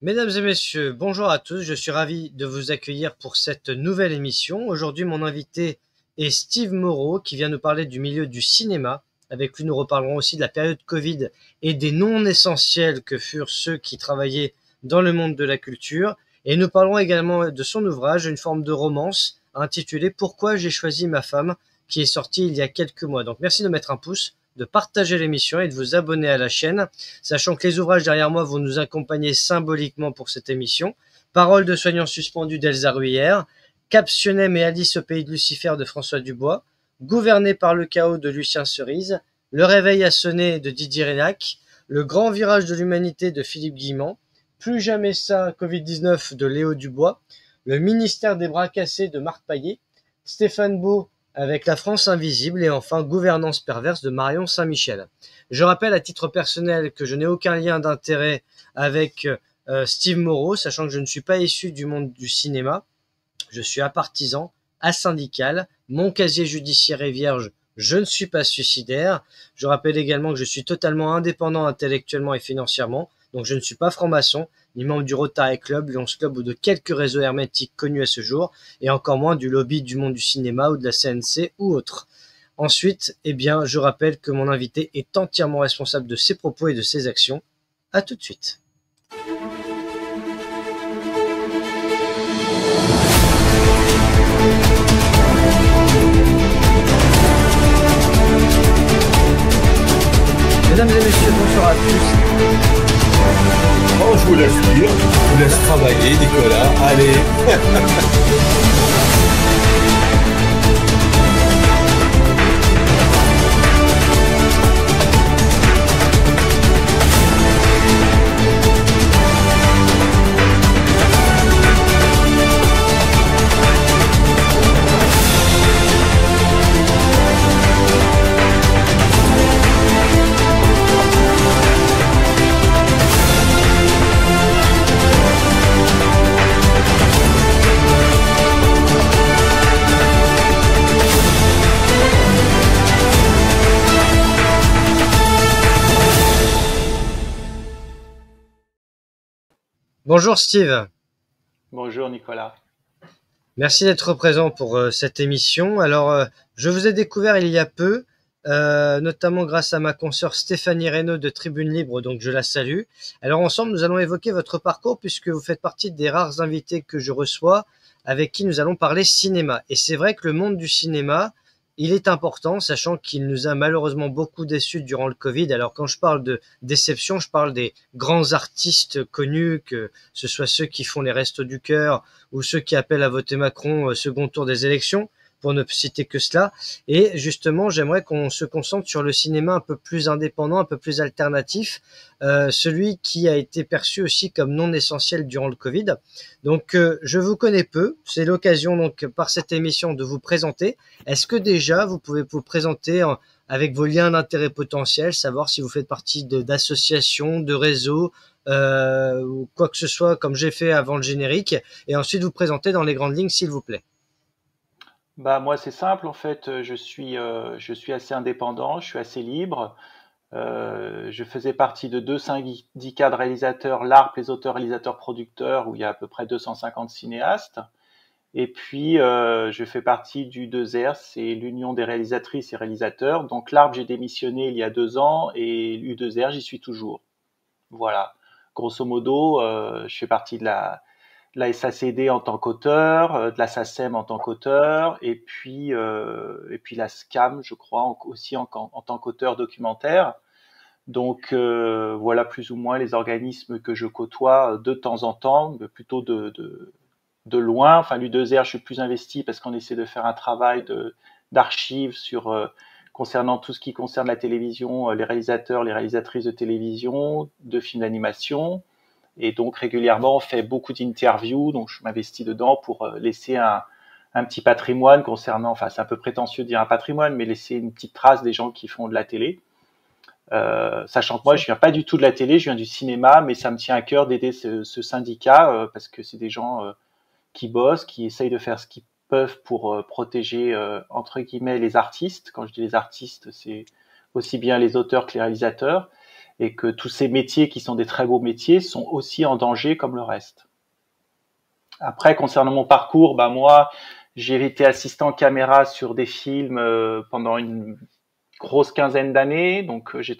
Mesdames et messieurs, bonjour à tous. Je suis ravi de vous accueillir pour cette nouvelle émission. Aujourd'hui, mon invité est Steve Moreau qui vient nous parler du milieu du cinéma. Avec lui, nous reparlerons aussi de la période Covid et des non essentiels que furent ceux qui travaillaient dans le monde de la culture. Et nous parlerons également de son ouvrage, une forme de romance intitulé Pourquoi j'ai choisi ma femme, qui est sorti il y a quelques mois. Donc merci de mettre un pouce, de partager l'émission et de vous abonner à la chaîne, sachant que les ouvrages derrière moi vont nous accompagner symboliquement pour cette émission. Paroles de soignants suspendus d'Elsa Bruyère, Captionnem et Alice au pays de Lucifer de François Dubois, Gouverné par le chaos de Lucien Cerise, Le réveil a sonné de Didier Rénac, Le grand virage de l'humanité de Philippe Guillemant, Plus jamais ça Covid-19 de Léo Dubois, Le ministère des bras cassés de Marc Payet, Stéphane Beau avec La France invisible et enfin Gouvernance perverse de Marion Saint-Michel. Je rappelle à titre personnel que je n'ai aucun lien d'intérêt avec Steve Moreau, sachant que je ne suis pas issu du monde du cinéma. Je suis apartisan, asyndical, mon casier judiciaire est vierge, je ne suis pas suicidaire. Je rappelle également que je suis totalement indépendant intellectuellement et financièrement, donc je ne suis pas franc-maçon, ni membre du Rotary Club, Lions Club ou de quelques réseaux hermétiques connus à ce jour, et encore moins du lobby du monde du cinéma ou de la CNC ou autre. Ensuite, je rappelle que mon invité est entièrement responsable de ses propos et de ses actions. À tout de suite. Mesdames et messieurs, bonsoir à tous. Oh, je vous laisse lire, je vous laisse travailler, Nicolas. Allez. Bonjour Steve. Bonjour Nicolas. Merci d'être présent pour cette émission. Alors, je vous ai découvert il y a peu, notamment grâce à ma consoeur Stéphanie Reynaud de Tribune Libre, donc je la salue. Alors ensemble, nous allons évoquer votre parcours puisque vous faites partie des rares invités que je reçois avec qui nous allons parler cinéma. Et c'est vrai que le monde du cinéma, il est important, sachant qu'il nous a malheureusement beaucoup déçus durant le Covid. Alors quand je parle de déception, je parle des grands artistes connus, que ce soit ceux qui font les Restos du Cœur ou ceux qui appellent à voter Macron au second tour des élections, pour ne citer que cela. Et justement, j'aimerais qu'on se concentre sur le cinéma un peu plus indépendant, un peu plus alternatif, celui qui a été perçu aussi comme non essentiel durant le Covid. Donc, je vous connais peu. C'est l'occasion, donc, par cette émission, de vous présenter. Est-ce que déjà, vous pouvez vous présenter avec vos liens d'intérêt potentiels, savoir si vous faites partie d'associations, de réseaux, ou quoi que ce soit, comme j'ai fait avant le générique, et ensuite vous présenter dans les grandes lignes, s'il vous plaît. Bah moi c'est simple en fait, je suis assez indépendant, je suis assez libre. Je faisais partie de deux syndicats de réalisateurs, l'ARP, les auteurs, réalisateurs, producteurs, où il y a à peu près 250 cinéastes. Et puis je fais partie du 2R, c'est l'Union des réalisatrices et réalisateurs. Donc l'ARP j'ai démissionné il y a 2 ans et l'U2R j'y suis toujours. Voilà. Grosso modo, je fais partie de la SACD en tant qu'auteur, de la SACEM en tant qu'auteur, et puis la SCAM, je crois, aussi en tant qu'auteur documentaire. Donc voilà plus ou moins les organismes que je côtoie de temps en temps, mais plutôt de loin. Enfin, l'U2R, je suis plus investi parce qu'on essaie de faire un travail d'archives sur concernant tout ce qui concerne la télévision, les réalisateurs, les réalisatrices de télévision, de films d'animation. Et donc régulièrement, on fait beaucoup d'interviews, donc je m'investis dedans pour laisser un petit patrimoine concernant, enfin c'est un peu prétentieux de dire un patrimoine, mais laisser une petite trace des gens qui font de la télé. Sachant que moi, je viens pas du tout de la télé, je viens du cinéma, mais ça me tient à cœur d'aider ce syndicat parce que c'est des gens qui bossent, qui essayent de faire ce qu'ils peuvent pour protéger entre guillemets les artistes. Quand je dis les artistes, c'est aussi bien les auteurs que les réalisateurs. et que tous ces métiers qui sont des très beaux métiers sont aussi en danger comme le reste. Après, concernant mon parcours, bah moi, j'ai été assistant caméra sur des films pendant une grosse quinzaine d'années. Donc, j'ai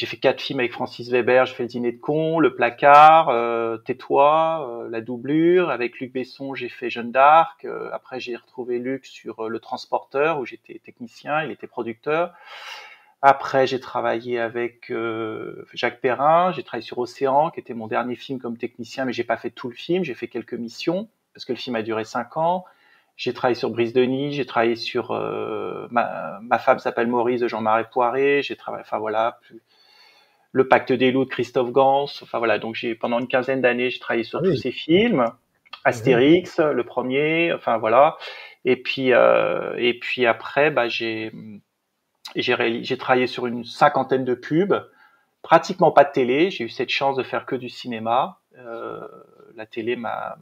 fait 4 films avec Francis Weber. J'ai fait Le Dîner de Con, Le Placard, Tais-toi, La Doublure. Avec Luc Besson, j'ai fait Jeanne d'Arc. Après, j'ai retrouvé Luc sur Le Transporteur, où j'étais technicien, il était producteur. Après, j'ai travaillé avec Jacques Perrin. J'ai travaillé sur Océan, qui était mon dernier film comme technicien, mais j'ai pas fait tout le film. J'ai fait quelques missions parce que le film a duré 5 ans. J'ai travaillé sur Brise de Nice. J'ai travaillé sur ma femme s'appelle Maurice de Jean-Marie Poiré. J'ai travaillé, enfin voilà, Le Pacte des loups de Christophe Gans. Enfin voilà, donc pendant une quinzaine d'années, j'ai travaillé Ah sur tous oui. ces films. Astérix, le premier. Enfin voilà. Et puis après, bah j'ai travaillé sur une cinquantaine de pubs, pratiquement pas de télé. J'ai eu cette chance de faire que du cinéma. La télé m'a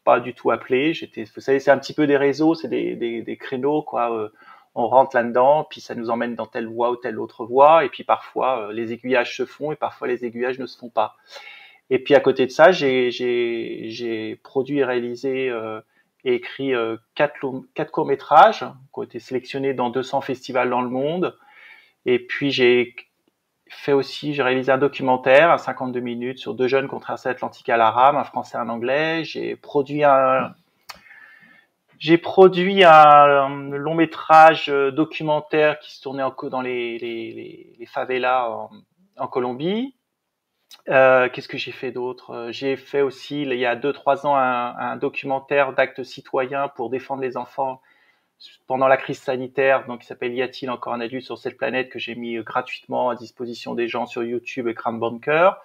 pas du tout appelé. Vous savez, c'est un petit peu des réseaux, c'est des créneaux, quoi. On rentre là-dedans, puis ça nous emmène dans telle voie ou telle autre voie, et puis parfois les aiguillages se font, et parfois les aiguillages ne se font pas. Et puis à côté de ça, j'ai produit et réalisé et écrit 4 courts-métrages qui ont été sélectionnés dans 200 festivals dans le monde. Et puis j'ai réalisé un documentaire à 52 minutes sur 2 jeunes qui ont traversé l'Atlantique à la rame, un Français et un Anglais. J'ai produit un long métrage documentaire qui se tournait dans les favelas en Colombie. Qu'est-ce que j'ai fait d'autre? J'ai fait aussi, il y a 2-3 ans, un documentaire d'actes citoyens pour défendre les enfants pendant la crise sanitaire, donc qui s'appelle Y a-t-il encore un adulte sur cette planète, que j'ai mis gratuitement à disposition des gens sur YouTube et Crane Bunker.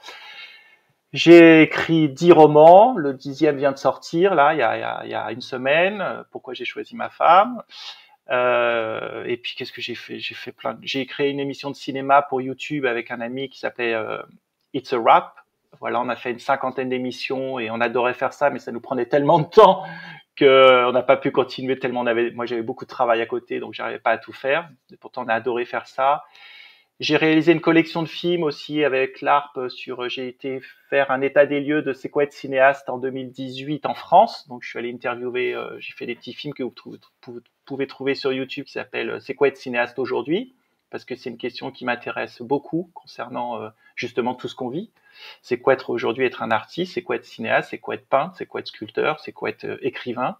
J'ai écrit 10 romans, le 10e vient de sortir là, il y a une semaine. Pourquoi j'ai choisi ma femme? Et puis qu'est-ce que j'ai fait? J'ai créé une émission de cinéma pour YouTube avec un ami qui s'appelait It's a Wrap. Voilà, on a fait une cinquantaine d'émissions et on adorait faire ça, mais ça nous prenait tellement de temps qu'on n'a pas pu continuer tellement moi j'avais beaucoup de travail à côté, donc j'arrivais pas à tout faire. Et pourtant, on a adoré faire ça. J'ai réalisé une collection de films aussi avec l'ARP j'ai été faire un état des lieux de c'est quoi être cinéaste en 2018 en France. Donc, je suis allé interviewer, j'ai fait des petits films que vous pouvez trouver sur YouTube qui s'appellent c'est quoi être cinéaste aujourd'hui? Parce que c'est une question qui m'intéresse beaucoup concernant justement tout ce qu'on vit. C'est quoi être un artiste? C'est quoi être cinéaste? C'est quoi être peintre? C'est quoi être sculpteur? C'est quoi être écrivain?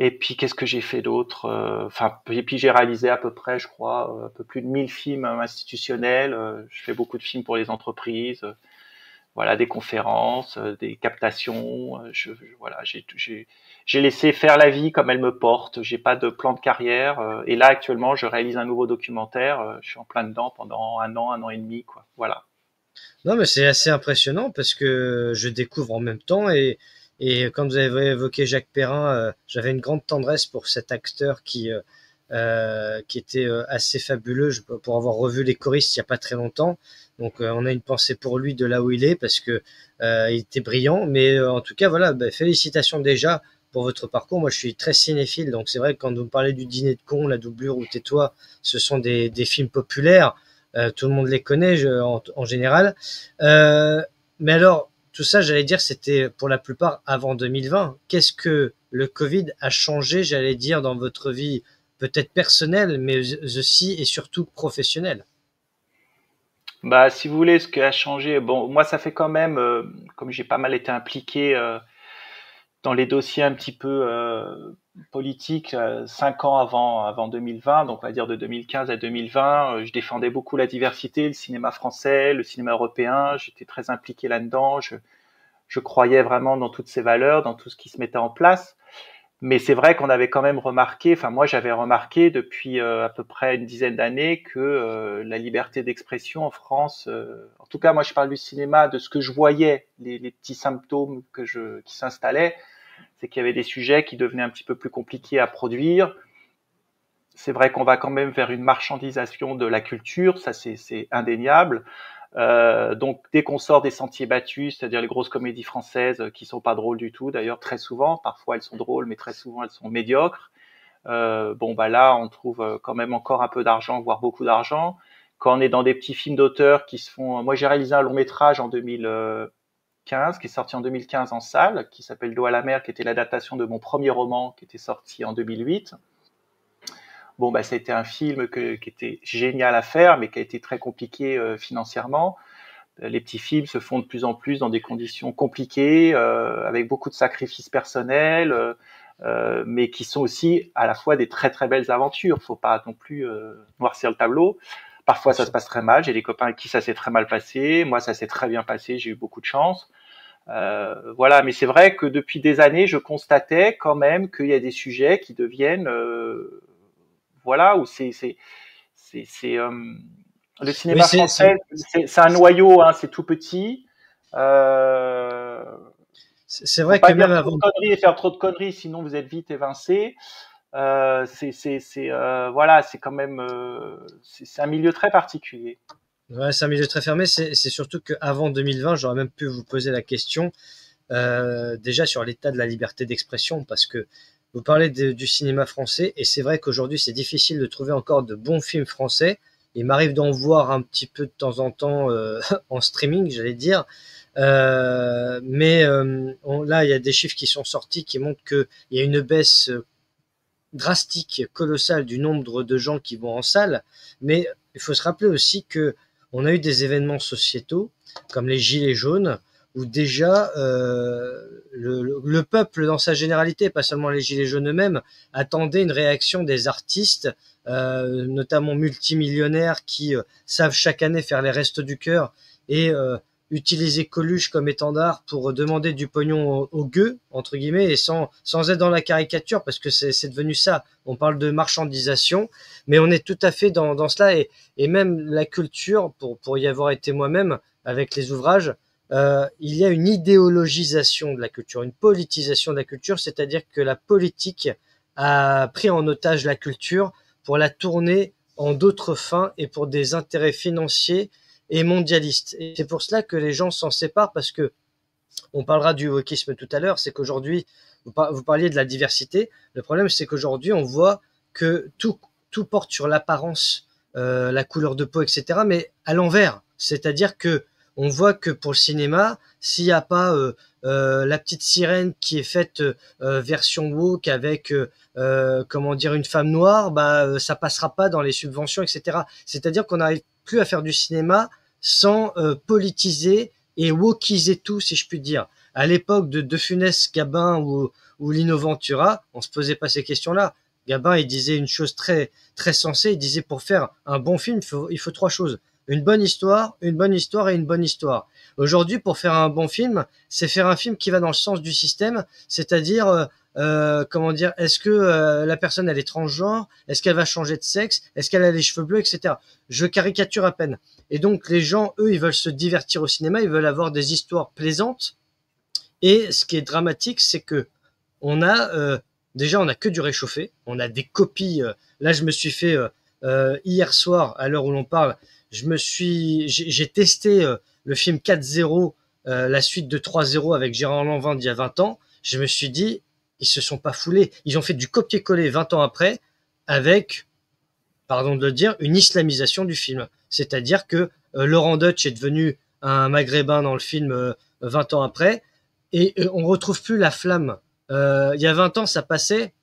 Et puis, qu'est-ce que j'ai fait d'autre? Et puis j'ai réalisé à peu près, je crois, un peu plus de 1000 films institutionnels. Je fais beaucoup de films pour les entreprises, voilà, des conférences, des captations. Voilà, j'ai laissé faire la vie comme elle me porte. J'ai pas de plan de carrière. Et là, actuellement, je réalise un nouveau documentaire. Je suis en plein dedans pendant un an et demi, quoi. Voilà. Non, mais c'est assez impressionnant parce que je découvre en même temps et quand vous avez évoqué Jacques Perrin, j'avais une grande tendresse pour cet acteur qui était assez fabuleux pour avoir revu Les Choristes il y a pas très longtemps. Donc on a une pensée pour lui de là où il est parce que il était brillant. Mais en tout cas, voilà, bah, félicitations déjà pour votre parcours. Moi, je suis très cinéphile, donc c'est vrai que quand vous me parlez du Dîner de Con, La Doublure ou Tais-toi, ce sont des films populaires. Tout le monde les connaît en général. Mais alors, tout ça, j'allais dire, c'était pour la plupart avant 2020. Qu'est-ce que le Covid a changé, j'allais dire, dans votre vie, peut-être personnelle, mais aussi et surtout professionnelle? Bah, si vous voulez, ce qui a changé, bon, moi, ça fait quand même, comme j'ai pas mal été impliqué dans les dossiers un petit peu politiques 5 ans avant 2020, donc on va dire de 2015 à 2020, je défendais beaucoup la diversité, le cinéma français, le cinéma européen, j'étais très impliqué là-dedans, je croyais vraiment dans toutes ces valeurs, dans tout ce qui se mettait en place. Mais c'est vrai qu'on avait quand même remarqué, enfin moi j'avais remarqué depuis à peu près une dizaine d'années que la liberté d'expression en France, en tout cas moi je parle du cinéma, de ce que je voyais, les petits symptômes qui s'installaient, c'est qu'il y avait des sujets qui devenaient un petit peu plus compliqués à produire. C'est vrai qu'on va quand même vers une marchandisation de la culture, ça c'est indéniable. Donc dès qu'on sort des sentiers battus, c'est-à-dire les grosses comédies françaises qui sont pas drôles du tout, d'ailleurs très souvent, parfois elles sont drôles, mais très souvent elles sont médiocres. Bon bah là on trouve quand même encore un peu d'argent, voire beaucoup d'argent. quand on est dans des petits films d'auteur qui se font. Moi, j'ai réalisé un long métrage en 2015, qui est sorti en 2015 en salle, qui s'appelle Dos à la mer, qui était l'adaptation de mon premier roman, qui était sorti en 2008. Bon, bah, ça a été un film qui était génial à faire, mais qui a été très compliqué financièrement. Les petits films se font de plus en plus dans des conditions compliquées, avec beaucoup de sacrifices personnels, mais qui sont aussi à la fois des très très belles aventures. Faut pas non plus noircir le tableau. Parfois, ça se passe très mal. J'ai des copains avec qui ça s'est très mal passé. Moi, ça s'est très bien passé. J'ai eu beaucoup de chance. Voilà, mais c'est vrai que depuis des années, je constatais quand même qu'il y a des sujets qui deviennent, voilà, où le cinéma français, c'est un noyau, hein, c'est tout petit. C'est vrai que même avant de conneries et faire trop de conneries, sinon vous êtes vite évincé. Voilà, c'est quand même, c'est un milieu très particulier. Ouais, c'est un milieu très fermé. C'est surtout qu'avant 2020, j'aurais même pu vous poser la question déjà sur l'état de la liberté d'expression, parce que vous parlez du cinéma français, et c'est vrai qu'aujourd'hui, c'est difficile de trouver encore de bons films français. Il m'arrive d'en voir un petit peu de temps en temps en streaming, j'allais dire. Mais là, il y a des chiffres qui sont sortis qui montrent qu'il y a une baisse drastique, colossale du nombre de gens qui vont en salle. Mais il faut se rappeler aussi que on a eu des événements sociétaux comme les Gilets jaunes, où déjà le peuple dans sa généralité, pas seulement les Gilets jaunes eux-mêmes, attendait une réaction des artistes, notamment multimillionnaires, qui savent chaque année faire les restos du cœur et utiliser Coluche comme étendard pour demander du pognon aux gueux, entre guillemets, et sans être dans la caricature, parce que c'est devenu ça. On parle de marchandisation, mais on est tout à fait dans cela, et même la culture, pour y avoir été moi-même avec les ouvrages, il y a une idéologisation de la culture, une politisation de la culture, c'est-à-dire que la politique a pris en otage la culture pour la tourner en d'autres fins et pour des intérêts financiers et mondialistes. Et c'est pour cela que les gens s'en séparent, parce que on parlera du wokisme tout à l'heure. C'est qu'aujourd'hui, vous parliez de la diversité. Le problème, c'est qu'aujourd'hui, on voit que tout porte sur l'apparence, la couleur de peau, etc., mais à l'envers. C'est-à-dire que on voit que pour le cinéma, s'il n'y a pas la petite sirène qui est faite version woke avec comment dire, une femme noire, ça passera pas dans les subventions, etc. C'est-à-dire qu'on n'arrive plus à faire du cinéma sans politiser et wokiser tout, si je puis dire. À l'époque de Funès, Gabin ou Lino Ventura, on se posait pas ces questions-là. Gabin, il disait une chose très très sensée. Il disait, pour faire un bon film, il faut trois choses: une bonne histoire et une bonne histoire. Aujourd'hui, pour faire un bon film, c'est faire un film qui va dans le sens du système, c'est-à-dire comment dire, est-ce que la personne elle est transgenre, est-ce qu'elle va changer de sexe, est-ce qu'elle a les cheveux bleus, etc. Je caricature à peine. Et donc les gens, eux, ils veulent se divertir au cinéma, ils veulent avoir des histoires plaisantes. Et ce qui est dramatique, c'est que on a déjà, on a que du réchauffé, on a des copies. Là, je me suis fait hier soir, à l'heure où l'on parle, j'ai testé le film 4-0, la suite de 3-0 avec Gérard Lanvin d'il y a 20 ans. Je me suis dit, ils se sont pas foulés. Ils ont fait du copier-coller 20 ans après avec, pardon de le dire, une islamisation du film. C'est-à-dire que Laurent Deutsch est devenu un maghrébin dans le film 20 ans après, et on retrouve plus la flamme. Il y a 20 ans, ça passait.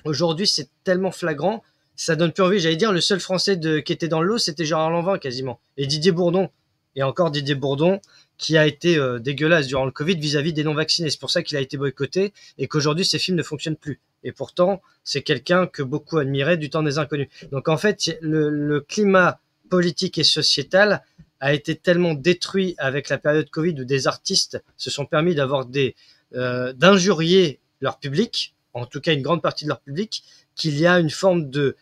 Aujourd'hui, c'est tellement flagrant, ça donne plus envie. J'allais dire, le seul Français qui était dans le lot, c'était Gérard Lanvin quasiment. Et Didier Bourdon. Et encore Didier Bourdon, qui a été dégueulasse durant le Covid vis-à-vis des non-vaccinés. C'est pour ça qu'il a été boycotté et qu'aujourd'hui, ses films ne fonctionnent plus. Et pourtant, c'est quelqu'un que beaucoup admiraient du temps des inconnus. Donc en fait, le climat politique et sociétal a été tellement détruit avec la période Covid, où des artistes se sont permis d'injurier leur public, en tout cas une grande partie de leur public, qu'il y a une forme de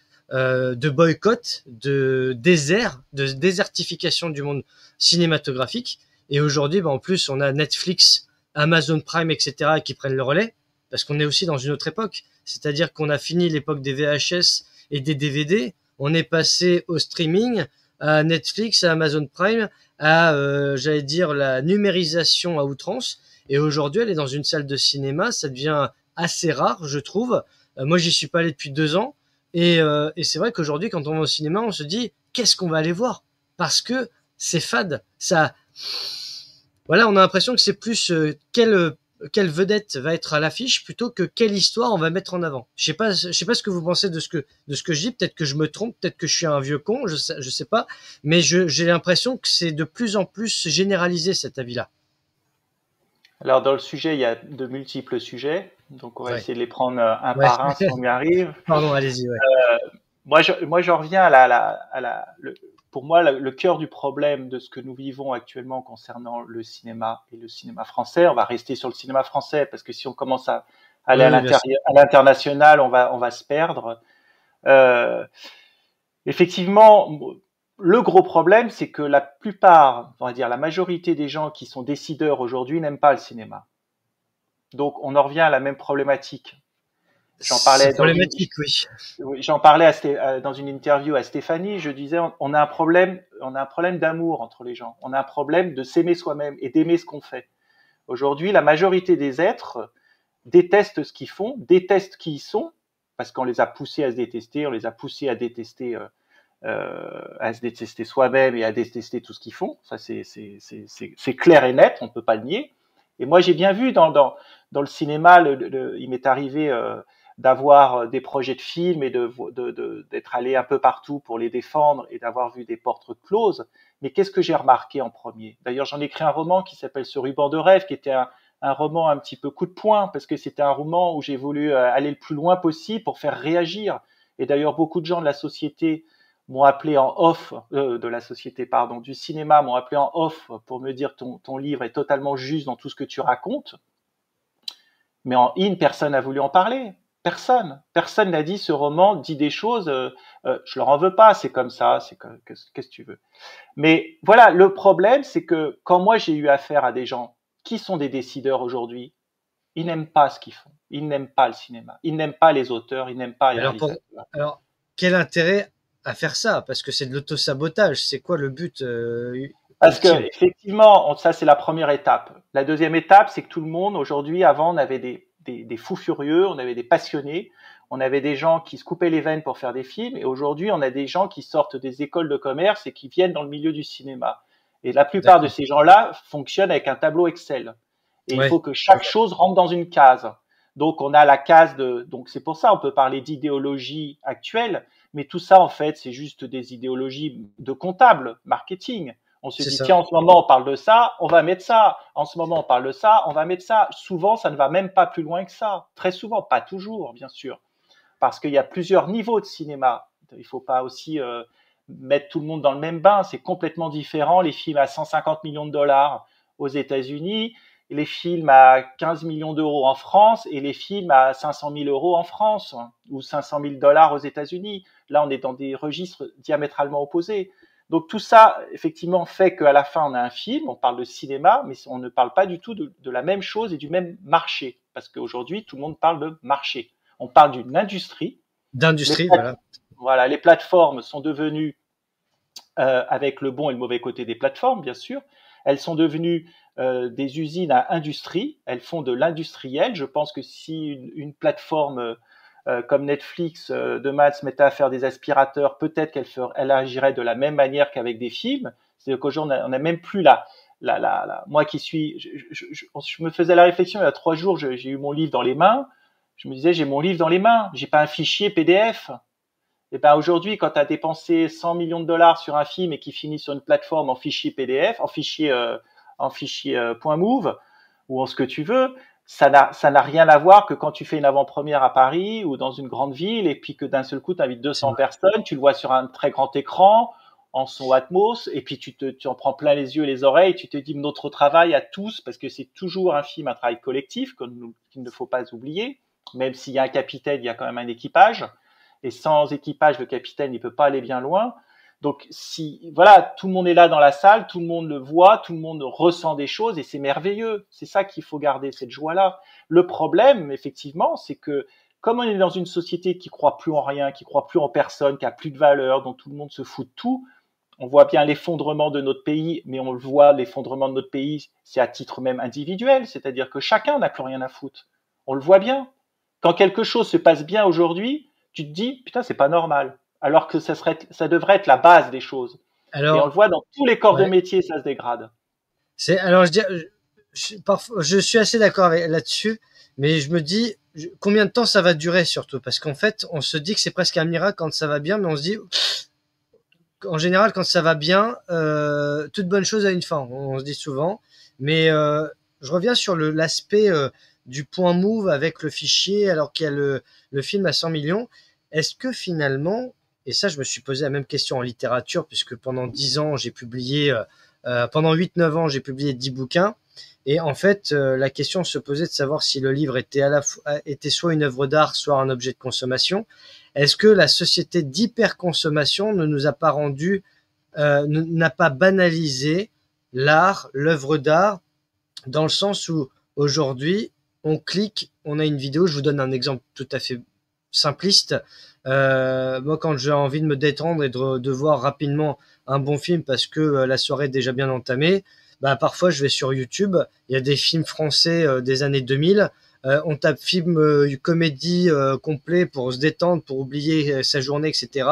boycott, de désertification du monde cinématographique. Et aujourd'hui, en plus, on a Netflix, Amazon Prime, etc., qui prennent le relais, parce qu'on est aussi dans une autre époque. C'est-à-dire qu'on a fini l'époque des VHS et des DVD, on est passé au streaming, à Netflix, à Amazon Prime, à, j'allais dire, la numérisation à outrance. Et aujourd'hui, aller dans une salle de cinéma, ça devient assez rare, je trouve. Moi, j'y suis pas allé depuis 2 ans. Et c'est vrai qu'aujourd'hui, quand on va au cinéma, on se dit, qu'est-ce qu'on va aller voir? parce que c'est fade. Ça, voilà, on a l'impression que c'est plus quelle vedette va être à l'affiche plutôt que quelle histoire on va mettre en avant. Je sais pas ce que vous pensez de ce que je dis. Peut-être que je me trompe, peut-être que je suis un vieux con, je sais pas. Mais j'ai l'impression que c'est de plus en plus généralisé cet avis-là. Alors, dans le sujet, il y a de multiples sujets. Donc, on va Ouais, essayer de les prendre un ouais. par un si on y arrive. Pardon, allez-y. Ouais, Moi, j'en reviens pour moi, le cœur du problème de ce que nous vivons actuellement concernant le cinéma et le cinéma français. On va rester sur le cinéma français parce que si on commence à aller oui, bien sûr. à l'international, on va se perdre. Euh, Effectivement, le gros problème, c'est que la plupart, on va dire la majorité des gens qui sont décideurs aujourd'hui n'aiment pas le cinéma. Donc, on en revient à la même problématique. J'en C'est parlais dans une, problématique, oui. oui, j'en parlais dans une interview à Stéphanie. Je disais, on a un problème d'amour entre les gens. On a un problème de s'aimer soi-même et d'aimer ce qu'on fait. Aujourd'hui, la majorité des êtres détestent ce qu'ils font, détestent qui ils sont, parce qu'on les a poussés à se détester, on les a poussés à se détester soi-même et à détester tout ce qu'ils font. Ça, c'est clair et net, on ne peut pas le nier. Et moi, j'ai bien vu dans le cinéma, il m'est arrivé d'avoir des projets de films et d'être allé un peu partout pour les défendre et d'avoir vu des portes closes. Mais qu'est-ce que j'ai remarqué en premier? D'ailleurs, j'en ai écrit un roman qui s'appelle Ce ruban de rêve, qui était un roman un petit peu coup de poing, parce que c'était un roman où j'ai voulu aller le plus loin possible pour faire réagir. Et d'ailleurs, beaucoup de gens de la société m'ont appelé en off, de la société, pardon, du cinéma, m'ont appelé en off pour me dire ton livre est totalement juste dans tout ce que tu racontes. Mais en in, personne n'a voulu en parler. Personne n'a dit ce roman dit des choses, je leur en veux pas, c'est comme ça, qu'est-ce que tu veux. Mais voilà, le problème, c'est que quand moi j'ai eu affaire à des gens qui sont des décideurs aujourd'hui, ils n'aiment pas ce qu'ils font, ils n'aiment pas le cinéma, ils n'aiment pas les auteurs, ils n'aiment pas les réalisateurs. Alors, quel intérêt à faire ça? Parce que c'est de l'autosabotage. C'est quoi le but Parce que ultime? effectivement, ça c'est la première étape. La deuxième étape, c'est que tout le monde aujourd'hui, avant, on avait des fous furieux, on avait des passionnés, on avait des gens qui se coupaient les veines pour faire des films, et aujourd'hui, on a des gens qui sortent des écoles de commerce et qui viennent dans le milieu du cinéma. Et la plupart de D'accord. ces gens-là fonctionnent avec un tableau Excel. Et il Ouais. faut que chaque chose rentre dans une case. Donc, on a la case donc c'est pour ça, on peut parler d'idéologie actuelle, mais tout ça, en fait, c'est juste des idéologies de comptable, marketing. On se C'est dit, ça. tiens, en ce moment, on parle de ça, on va mettre ça. En ce moment, on parle de ça, on va mettre ça. Souvent, ça ne va même pas plus loin que ça. Très souvent, pas toujours, bien sûr. Parce qu'il y a plusieurs niveaux de cinéma. Il ne faut pas aussi mettre tout le monde dans le même bain. C'est complètement différent. Les films à 150 millions de dollars aux États-Unis, les films à 15 millions d'euros en France et les films à 500 000 euros en France ou 500 000 dollars aux États-Unis. Là, on est dans des registres diamétralement opposés. Donc tout ça, effectivement, fait qu'à la fin, on a un film, on parle de cinéma, mais on ne parle pas du tout de la même chose et du même marché. Parce qu'aujourd'hui, tout le monde parle de marché. On parle d'une industrie. D'industrie, voilà. Voilà, les plateformes sont devenues, avec le bon et le mauvais côté des plateformes, bien sûr, elles sont devenues des usines à industrie. Elles font de l'industriel. Je pense que si une plateforme comme Netflix demain se mettait à faire des aspirateurs, peut-être qu'elle agirait de la même manière qu'avec des films. C'est-à-dire qu'aujourd'hui, on n'a même plus moi qui suis, je me faisais la réflexion il y a 3 jours, j'ai eu mon livre dans les mains. Je me disais, j'ai mon livre dans les mains, j'ai pas un fichier PDF. Et ben aujourd'hui, quand tu as dépensé 100 millions de dollars sur un film et qui finit sur une plateforme en fichier PDF, en fichier .move ou en ce que tu veux, ça n'a rien à voir que quand tu fais une avant-première à Paris ou dans une grande ville et puis que d'un seul coup tu invites 200 personnes, tu le vois sur un très grand écran en son Atmos et puis tu en prends plein les yeux et les oreilles, tu te dis notre travail à tous, parce que c'est toujours un film, un travail collectif qu'il ne faut pas oublier, même s'il y a un capitaine, il y a quand même un équipage. Et sans équipage, le capitaine, il peut pas aller bien loin. Donc, voilà, tout le monde est là dans la salle, tout le monde le voit, tout le monde ressent des choses et c'est merveilleux. C'est ça qu'il faut garder, cette joie-là. Le problème, effectivement, c'est que comme on est dans une société qui croit plus en rien, qui croit plus en personne, qui a plus de valeur, dont tout le monde se fout de tout, on voit bien l'effondrement de notre pays, mais on le voit, l'effondrement de notre pays, c'est à titre même individuel, c'est-à-dire que chacun n'a plus rien à foutre. On le voit bien. Quand quelque chose se passe bien aujourd'hui, tu te dis, putain, c'est pas normal. Alors que ça devrait être la base des choses. Et on Alors, le voit dans tous les corps de ouais. métier, ça se dégrade. Alors parfois, je suis assez d'accord là-dessus, mais je me dis combien de temps ça va durer surtout, parce qu'en fait, on se dit que c'est presque un miracle quand ça va bien, mais on se dit en général quand ça va bien, toute bonne chose a une fin. On se dit souvent, mais je reviens sur l'aspect du point move avec le fichier, alors qu'il y a le film à 100 millions. Est-ce que finalement, et ça je me suis posé la même question en littérature, puisque pendant 10 ans j'ai publié, pendant 8-9 ans j'ai publié 10 bouquins, et en fait la question se posait de savoir si le livre était soit une œuvre d'art, soit un objet de consommation. Est-ce que la société d'hyperconsommation ne nous a pas rendu, n'a pas banalisé l'art, l'œuvre d'art, dans le sens où aujourd'hui, on clique, on a une vidéo, je vous donne un exemple tout à fait simpliste. Moi, quand j'ai envie de me détendre et de voir rapidement un bon film parce que la soirée est déjà bien entamée, bah, parfois je vais sur YouTube, il y a des films français des années 2000, on tape film comédie complet pour se détendre, pour oublier sa journée, etc.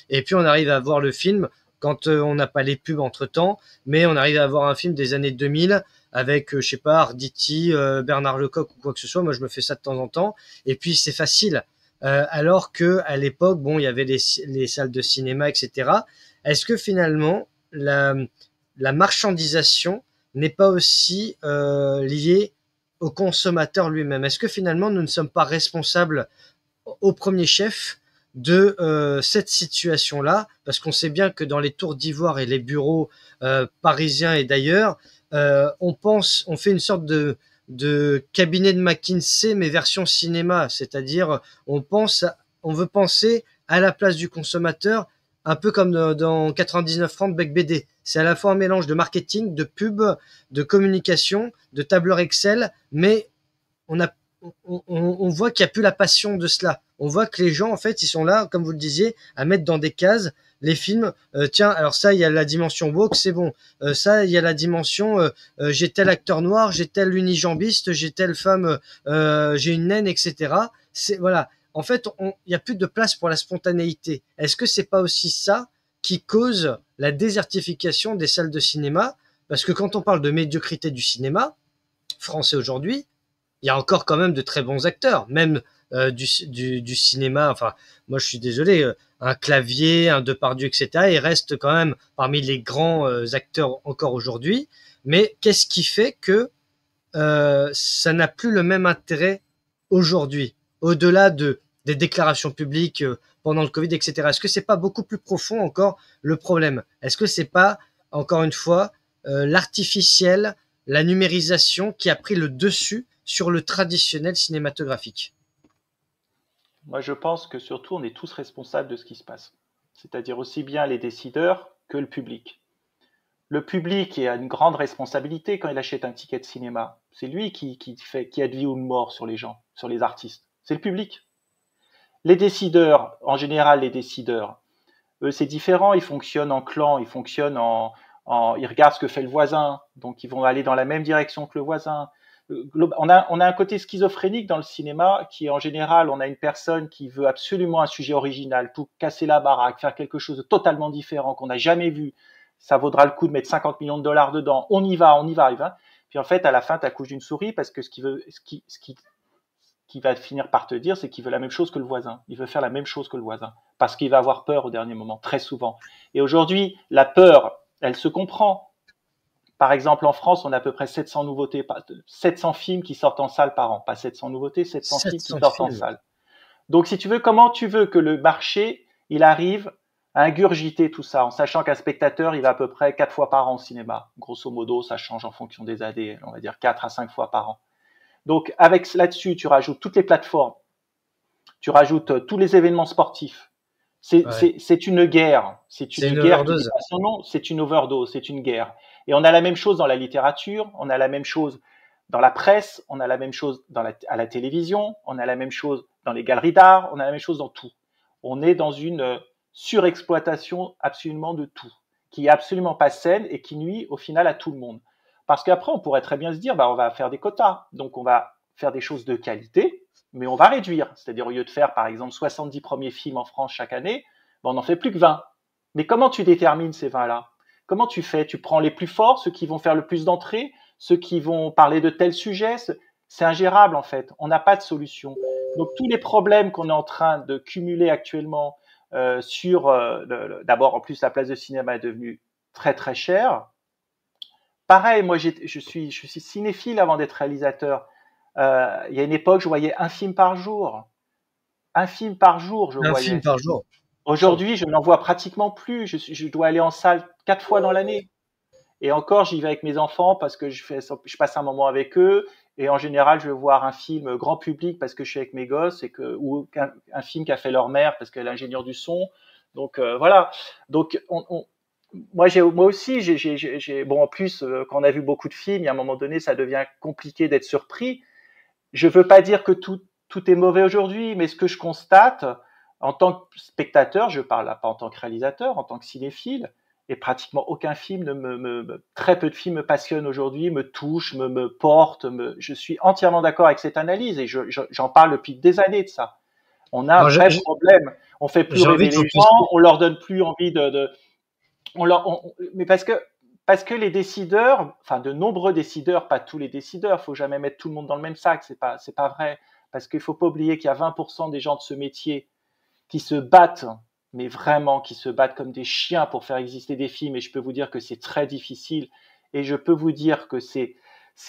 Et puis on arrive à voir le film quand on n'a pas les pubs entre temps, mais on arrive à voir un film des années 2000 avec, je sais pas, Arditi, Bernard Lecoq ou quoi que ce soit. Moi, je me fais ça de temps en temps. Et puis, c'est facile. Alors que à l'époque, bon, il y avait les salles de cinéma, etc. Est-ce que finalement, la marchandisation n'est pas aussi liée au consommateur lui-même? Est-ce que finalement, nous ne sommes pas responsables au premier chef de cette situation-là, parce qu'on sait bien que dans les tours d'ivoire et les bureaux parisiens et d'ailleurs, on fait une sorte de cabinet de McKinsey, mais version cinéma, c'est-à-dire on veut penser à la place du consommateur, un peu comme dans 99 francs de Bec BD. C'est à la fois un mélange de marketing, de pub, de communication, de tableur Excel, mais on a on voit qu'il n'y a plus la passion de cela. On voit que les gens, en fait, ils sont là, comme vous le disiez, à mettre dans des cases les films. Tiens, alors ça, il y a la dimension woke, c'est bon. Ça, il y a la dimension j'ai tel acteur noir, j'ai tel unijambiste, j'ai telle femme, j'ai une naine, etc. C'est voilà. En fait, il n'y a plus de place pour la spontanéité. Est-ce que c'est pas aussi ça qui cause la désertification des salles de cinéma? Parce que quand on parle de médiocrité du cinéma français aujourd'hui, il y a encore quand même de très bons acteurs, même du cinéma. Enfin, moi, je suis désolé, un Clavier, un Depardieu, etc. Il reste quand même parmi les grands acteurs encore aujourd'hui. Mais qu'est-ce qui fait que ça n'a plus le même intérêt aujourd'hui, au-delà des déclarations publiques pendant le Covid, etc. Est-ce que c'est pas beaucoup plus profond encore le problème? Est-ce que c'est pas encore une fois l'artificiel, la numérisation qui a pris le dessus sur le traditionnel cinématographique? Moi, je pense que surtout, on est tous responsables de ce qui se passe. C'est-à-dire aussi bien les décideurs que le public. Le public a une grande responsabilité quand il achète un ticket de cinéma. C'est lui qui a de vie ou de mort sur les gens, sur les artistes. C'est le public. Les décideurs, en général, les décideurs, eux, c'est différent. Ils fonctionnent en clan, ils fonctionnent ils regardent ce que fait le voisin, donc ils vont aller dans la même direction que le voisin. On a un côté schizophrénique dans le cinéma qui, en général, on a une personne qui veut absolument un sujet original, tout casser la baraque, faire quelque chose de totalement différent qu'on n'a jamais vu. Ça vaudra le coup de mettre 50 millions de dollars dedans. On y va, on y va, on y va. Puis en fait, à la fin, tu accouches d'une souris parce que ce qui va finir par te dire, c'est qu'il veut la même chose que le voisin. Il veut faire la même chose que le voisin parce qu'il va avoir peur au dernier moment, très souvent. Et aujourd'hui, la peur, elle se comprend. Par exemple, en France, on a à peu près 700 nouveautés, 700 films qui sortent en salle par an. Pas 700 nouveautés, 700 films qui 700 sortent en films. salle. Donc, si tu veux, comment tu veux que le marché, il arrive à ingurgiter tout ça, en sachant qu'un spectateur, il va à peu près 4 fois par an au cinéma. Grosso modo, ça change en fonction des années, on va dire 4 à 5 fois par an. Donc, avec là-dessus, tu rajoutes toutes les plateformes, tu rajoutes tous les événements sportifs. Ouais. C'est une guerre. C'est C'est une une guerre qui n'est overdose. pas son nom, c'est une overdose, c'est une guerre. Et on a la même chose dans la littérature, on a la même chose dans la presse, on a la même chose à la télévision, on a la même chose dans les galeries d'art, on a la même chose dans tout. On est dans une surexploitation absolument de tout, qui est absolument pas saine et qui nuit au final à tout le monde. Parce qu'après, on pourrait très bien se dire, bah, on va faire des quotas. Donc, on va faire des choses de qualité, mais on va réduire. C'est-à-dire, au lieu de faire, par exemple, 70 premiers films en France chaque année, ben, on n'en fait plus que 20. Mais comment tu détermines ces vins-là? Comment tu fais? Tu prends les plus forts, ceux qui vont faire le plus d'entrées, ceux qui vont parler de tel sujet? C'est ingérable en fait. On n'a pas de solution. Donc tous les problèmes qu'on est en train de cumuler actuellement d'abord en plus la place de cinéma est devenue très très chère. Pareil, moi je suis cinéphile avant d'être réalisateur. Il y a une époque, je voyais un film par jour. Un film par jour, je Un voyais. film par jour. Aujourd'hui, je n'en vois pratiquement plus. Je dois aller en salle 4 fois dans l'année. Et encore, j'y vais avec mes enfants parce que je passe un moment avec eux. Et en général, je vais voir un film grand public parce que je suis avec mes gosses ou un film qu'a fait leur mère parce qu'elle est ingénieure du son. Donc voilà. Donc moi aussi, bon en plus quand on a vu beaucoup de films, il y a un moment donné, ça devient compliqué d'être surpris. Je veux pas dire que tout est mauvais aujourd'hui, mais ce que je constate en tant que spectateur, je parle là pas en tant que réalisateur, en tant que cinéphile, et pratiquement aucun film très peu de films me passionnent aujourd'hui, me touchent, me portent. Je suis entièrement d'accord avec cette analyse et j'en parle depuis des années de ça. On a un vrai problème. On fait plus rêver les gens, on leur donne plus envie mais parce que les décideurs, enfin de nombreux décideurs, pas tous les décideurs, faut jamais mettre tout le monde dans le même sac, c'est pas vrai. Parce qu'il faut pas oublier qu'il y a 20% des gens de ce métier qui se battent, mais vraiment qui se battent comme des chiens pour faire exister des films. Et je peux vous dire que c'est très difficile. Et je peux vous dire que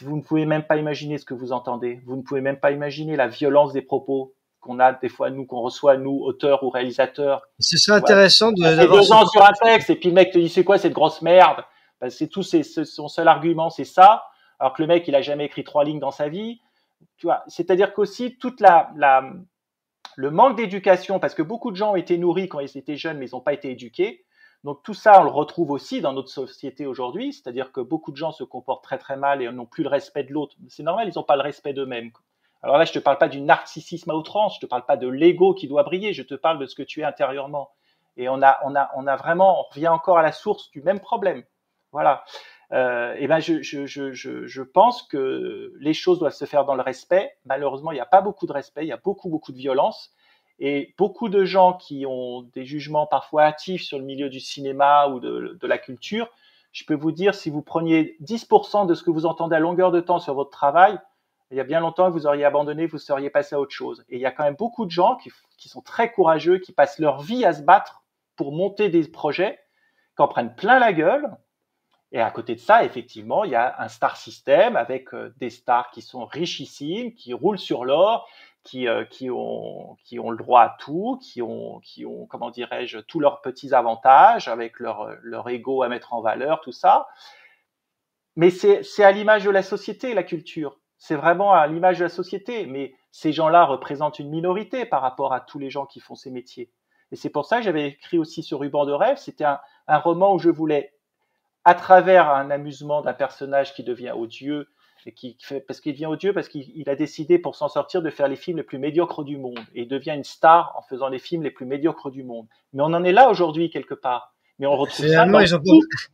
vous ne pouvez même pas imaginer ce que vous entendez. Vous ne pouvez même pas imaginer la violence des propos qu'on a des fois, qu'on reçoit, nous, auteurs ou réalisateurs. Ce serait intéressant d'avoir 2 ans sur un texte et puis le mec te dit c'est quoi cette grosse merde? Ben, c'est son seul argument, c'est ça. Alors que le mec, il a jamais écrit 3 lignes dans sa vie. Tu vois, c'est-à-dire qu'aussi toute le manque d'éducation, parce que beaucoup de gens ont été nourris quand ils étaient jeunes, mais ils n'ont pas été éduqués. Donc tout ça, on le retrouve aussi dans notre société aujourd'hui, c'est-à-dire que beaucoup de gens se comportent très très mal et n'ont plus le respect de l'autre. C'est normal, ils n'ont pas le respect d'eux-mêmes. Alors là, je te parle pas du narcissisme à outrance, je te parle pas de l'ego qui doit briller, je te parle de ce que tu es intérieurement. Et on revient encore à la source du même problème. Voilà. Et ben je pense que les choses doivent se faire dans le respect. Malheureusement, il n'y a pas beaucoup de respect, il y a beaucoup de violence. Et beaucoup de gens qui ont des jugements parfois hâtifs sur le milieu du cinéma ou de la culture, je peux vous dire, si vous preniez 10% de ce que vous entendez à longueur de temps sur votre travail, il y a bien longtemps que vous auriez abandonné, vous seriez passé à autre chose. Et il y a quand même beaucoup de gens qui sont très courageux, qui passent leur vie à se battre pour monter des projets, qui en prennent plein la gueule. Et à côté de ça, effectivement, il y a un star system avec des stars qui sont richissimes, qui roulent sur l'or, qui ont le droit à tout, qui ont comment dirais-je, tous leurs petits avantages avec leur ego à mettre en valeur, tout ça. Mais c'est à l'image de la société, la culture. C'est vraiment à l'image de la société. Mais ces gens-là représentent une minorité par rapport à tous les gens qui font ces métiers. Et c'est pour ça que j'avais écrit aussi sur Ruban de rêve. C'était un roman où je voulais, à travers un amusement d'un personnage qui devient odieux, parce qu'il devient odieux parce qu'il a décidé pour s'en sortir de faire les films les plus médiocres du monde et il devient une star en faisant les films les plus médiocres du monde. Mais on en est là aujourd'hui quelque part. Mais on retrouve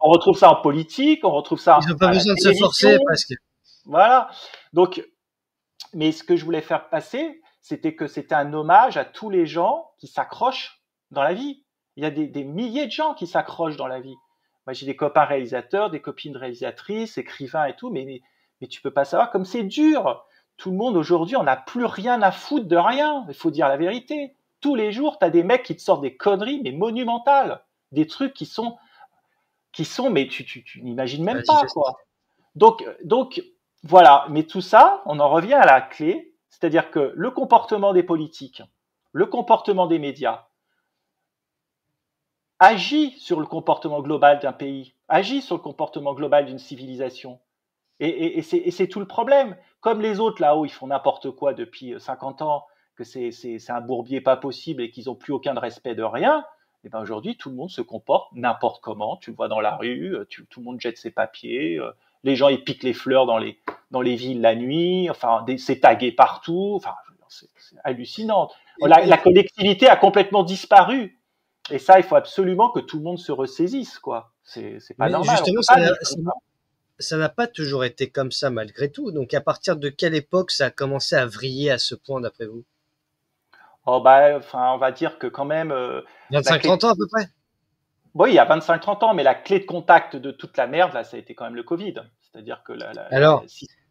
on retrouve ça en politique, on retrouve ça. Ils n'ont pas besoin de se forcer parce que. Voilà. Donc, mais ce que je voulais faire passer, c'était que c'était un hommage à tous les gens qui s'accrochent dans la vie. Il y a des milliers de gens qui s'accrochent dans la vie. Moi, j'ai des copains réalisateurs, des copines réalisatrices, écrivains et tout, mais tu peux pas savoir comme c'est dur. Tout le monde aujourd'hui, on n'a plus rien à foutre de rien. Il faut dire la vérité. Tous les jours, tu as des mecs qui te sortent des conneries, mais monumentales. Des trucs qui sont, mais tu n'imagines même pas, quoi. Donc, voilà. Mais tout ça, on en revient à la clé. C'est-à-dire que le comportement des politiques, le comportement des médias, agit sur le comportement global d'un pays, agit sur le comportement global d'une civilisation. Et c'est tout le problème. Comme les autres là-haut, ils font n'importe quoi depuis 50 ans, que c'est un bourbier pas possible et qu'ils n'ont plus aucun respect de rien, et ben aujourd'hui, tout le monde se comporte n'importe comment. Tu le vois dans la rue, tout le monde jette ses papiers, les gens ils piquent les fleurs dans les villes la nuit, enfin, c'est tagué partout, enfin, c'est hallucinant. La collectivité a complètement disparu. Et ça, il faut absolument que tout le monde se ressaisisse, quoi. C'est pas normal. Justement, ça n'a pas toujours été comme ça malgré tout. Donc, à partir de quelle époque ça a commencé à vriller à ce point, d'après vous? Oh bah, enfin, on va dire que quand même. 25-30 ans à peu près. bon, il y a 25-30 ans, mais la clé de contact de toute la merde, là, ça a été quand même le Covid. C'est-à-dire que Alors,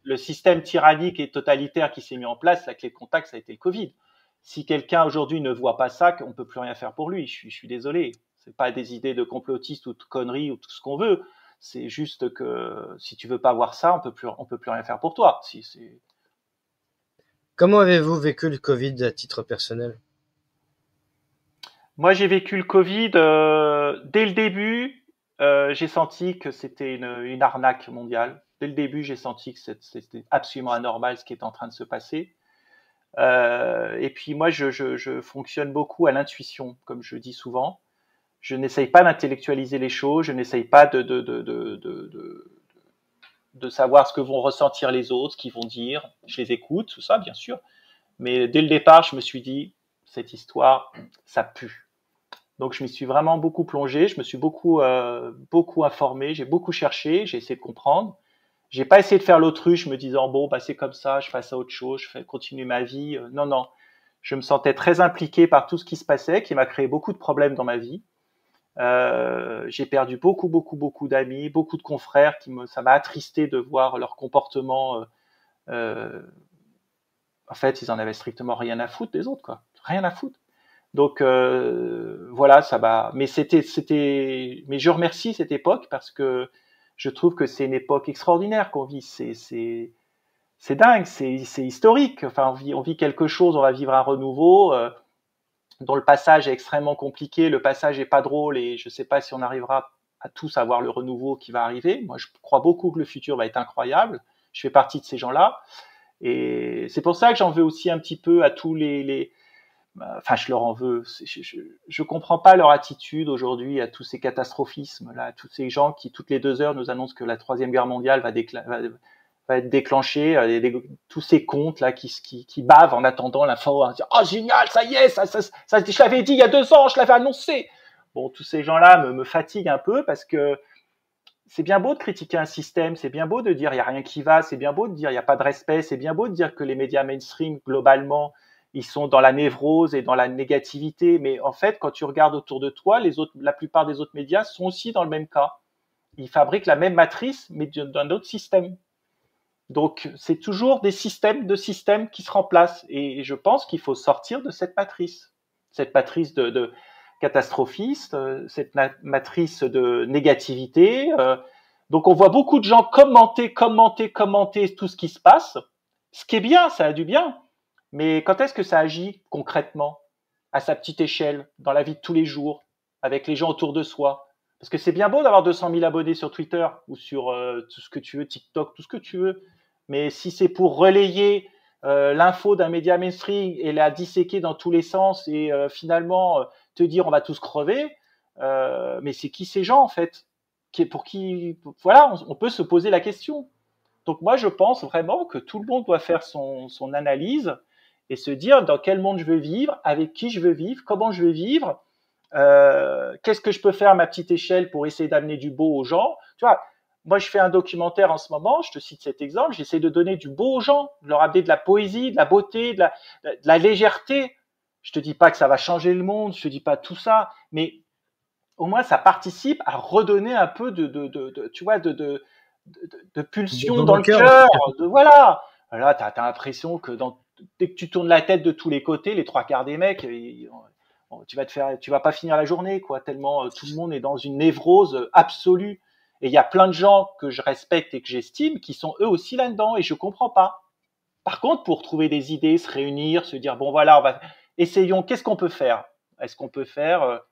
le système tyrannique et totalitaire qui s'est mis en place, la clé de contact, ça a été le Covid. Si quelqu'un aujourd'hui ne voit pas ça, on peut plus rien faire pour lui. Je suis désolé. C'est pas des idées de complotistes ou de conneries ou tout ce qu'on veut. C'est juste que si tu veux pas voir ça, on peut plus rien faire pour toi. comment avez-vous vécu le Covid à titre personnel? Moi, j'ai vécu le Covid dès le début. J'ai senti que c'était une arnaque mondiale. Dès le début, j'ai senti que c'était absolument anormal ce qui est en train de se passer. Et puis moi, je fonctionne beaucoup à l'intuition, comme je dis souvent. Je n'essaye pas d'intellectualiser les choses, je n'essaye pas de savoir ce que vont ressentir les autres, ce qu'ils vont dire. Je les écoute, tout ça, bien sûr. Mais dès le départ, je me suis dit, cette histoire, ça pue. Donc je m'y suis vraiment beaucoup plongé, je me suis beaucoup informé, j'ai beaucoup cherché, j'ai essayé de comprendre. J'ai pas essayé de faire l'autruche, me disant bon bah c'est comme ça, je passe à autre chose, continue ma vie. Non non, je me sentais très impliqué par tout ce qui se passait, qui m'a créé beaucoup de problèmes dans ma vie. J'ai perdu beaucoup d'amis, beaucoup de confrères ça m'a attristé de voir leur comportement. En fait, ils en avaient strictement rien à foutre des autres, quoi, rien à foutre. Donc voilà, ça va. Mais mais je remercie cette époque parce que je trouve que c'est une époque extraordinaire qu'on vit. C'est dingue, c'est historique. Enfin, on vit quelque chose, on va vivre un renouveau dont le passage est extrêmement compliqué. Le passage est pas drôle et je sais pas si on arrivera à tous à voir le renouveau qui va arriver. Moi, je crois beaucoup que le futur va être incroyable. Je fais partie de ces gens-là. Et c'est pour ça que j'en veux aussi un petit peu à tous enfin, je leur en veux. Je comprends pas leur attitude aujourd'hui à tous ces catastrophismes-là, à tous ces gens qui, toutes les 2 heures, nous annoncent que la Troisième Guerre mondiale va être déclenchée. Tous ces contes-là qui bavent en attendant l'info. Oh, génial, ça y est, je l'avais dit il y a 2 ans, je l'avais annoncé. Bon, tous ces gens-là me fatiguent un peu parce que c'est bien beau de critiquer un système, c'est bien beau de dire il n'y a rien qui va, c'est bien beau de dire il n'y a pas de respect, c'est bien beau de dire que les médias mainstream, globalement, ils sont dans la névrose et dans la négativité. Mais en fait, quand tu regardes autour de toi, la plupart des autres médias sont aussi dans le même cas. Ils fabriquent la même matrice, mais d'un autre système. Donc, c'est toujours des systèmes qui se remplacent. Et je pense qu'il faut sortir de cette matrice de catastrophiste, cette matrice de négativité. Donc, on voit beaucoup de gens commenter tout ce qui se passe. Ce qui est bien, ça a du bien. Mais quand est-ce que ça agit concrètement, à sa petite échelle, dans la vie de tous les jours, avec les gens autour de soi? Parce que c'est bien beau d'avoir 200 000 abonnés sur Twitter ou sur tout ce que tu veux, TikTok, tout ce que tu veux. Mais si c'est pour relayer l'info d'un média mainstream et la disséquer dans tous les sens et finalement te dire on va tous crever, mais c'est qui ces gens en fait? Voilà, on peut se poser la question. Donc moi, je pense vraiment que tout le monde doit faire son analyse et se dire dans quel monde je veux vivre, avec qui je veux vivre, comment je veux vivre, qu'est-ce que je peux faire à ma petite échelle pour essayer d'amener du beau aux gens. Tu vois, moi, je fais un documentaire en ce moment, je te cite cet exemple, j'essaie de donner du beau aux gens, de leur amener de la poésie, de la beauté, de la légèreté. Je te dis pas que ça va changer le monde, je te dis pas tout ça, mais au moins ça participe à redonner un peu tu vois, de pulsion dans le cœur, voilà. Là, t'as l'impression que dès que tu tournes la tête de tous les côtés, les 3/4 des mecs, tu vas pas finir la journée, quoi, tellement tout le monde est dans une névrose absolue. Et il y a plein de gens que je respecte et que j'estime qui sont eux aussi là-dedans et je comprends pas. Par contre, pour trouver des idées, se réunir, se dire bon voilà, essayons, qu'est-ce qu'on peut faire? Est-ce qu'on peut faire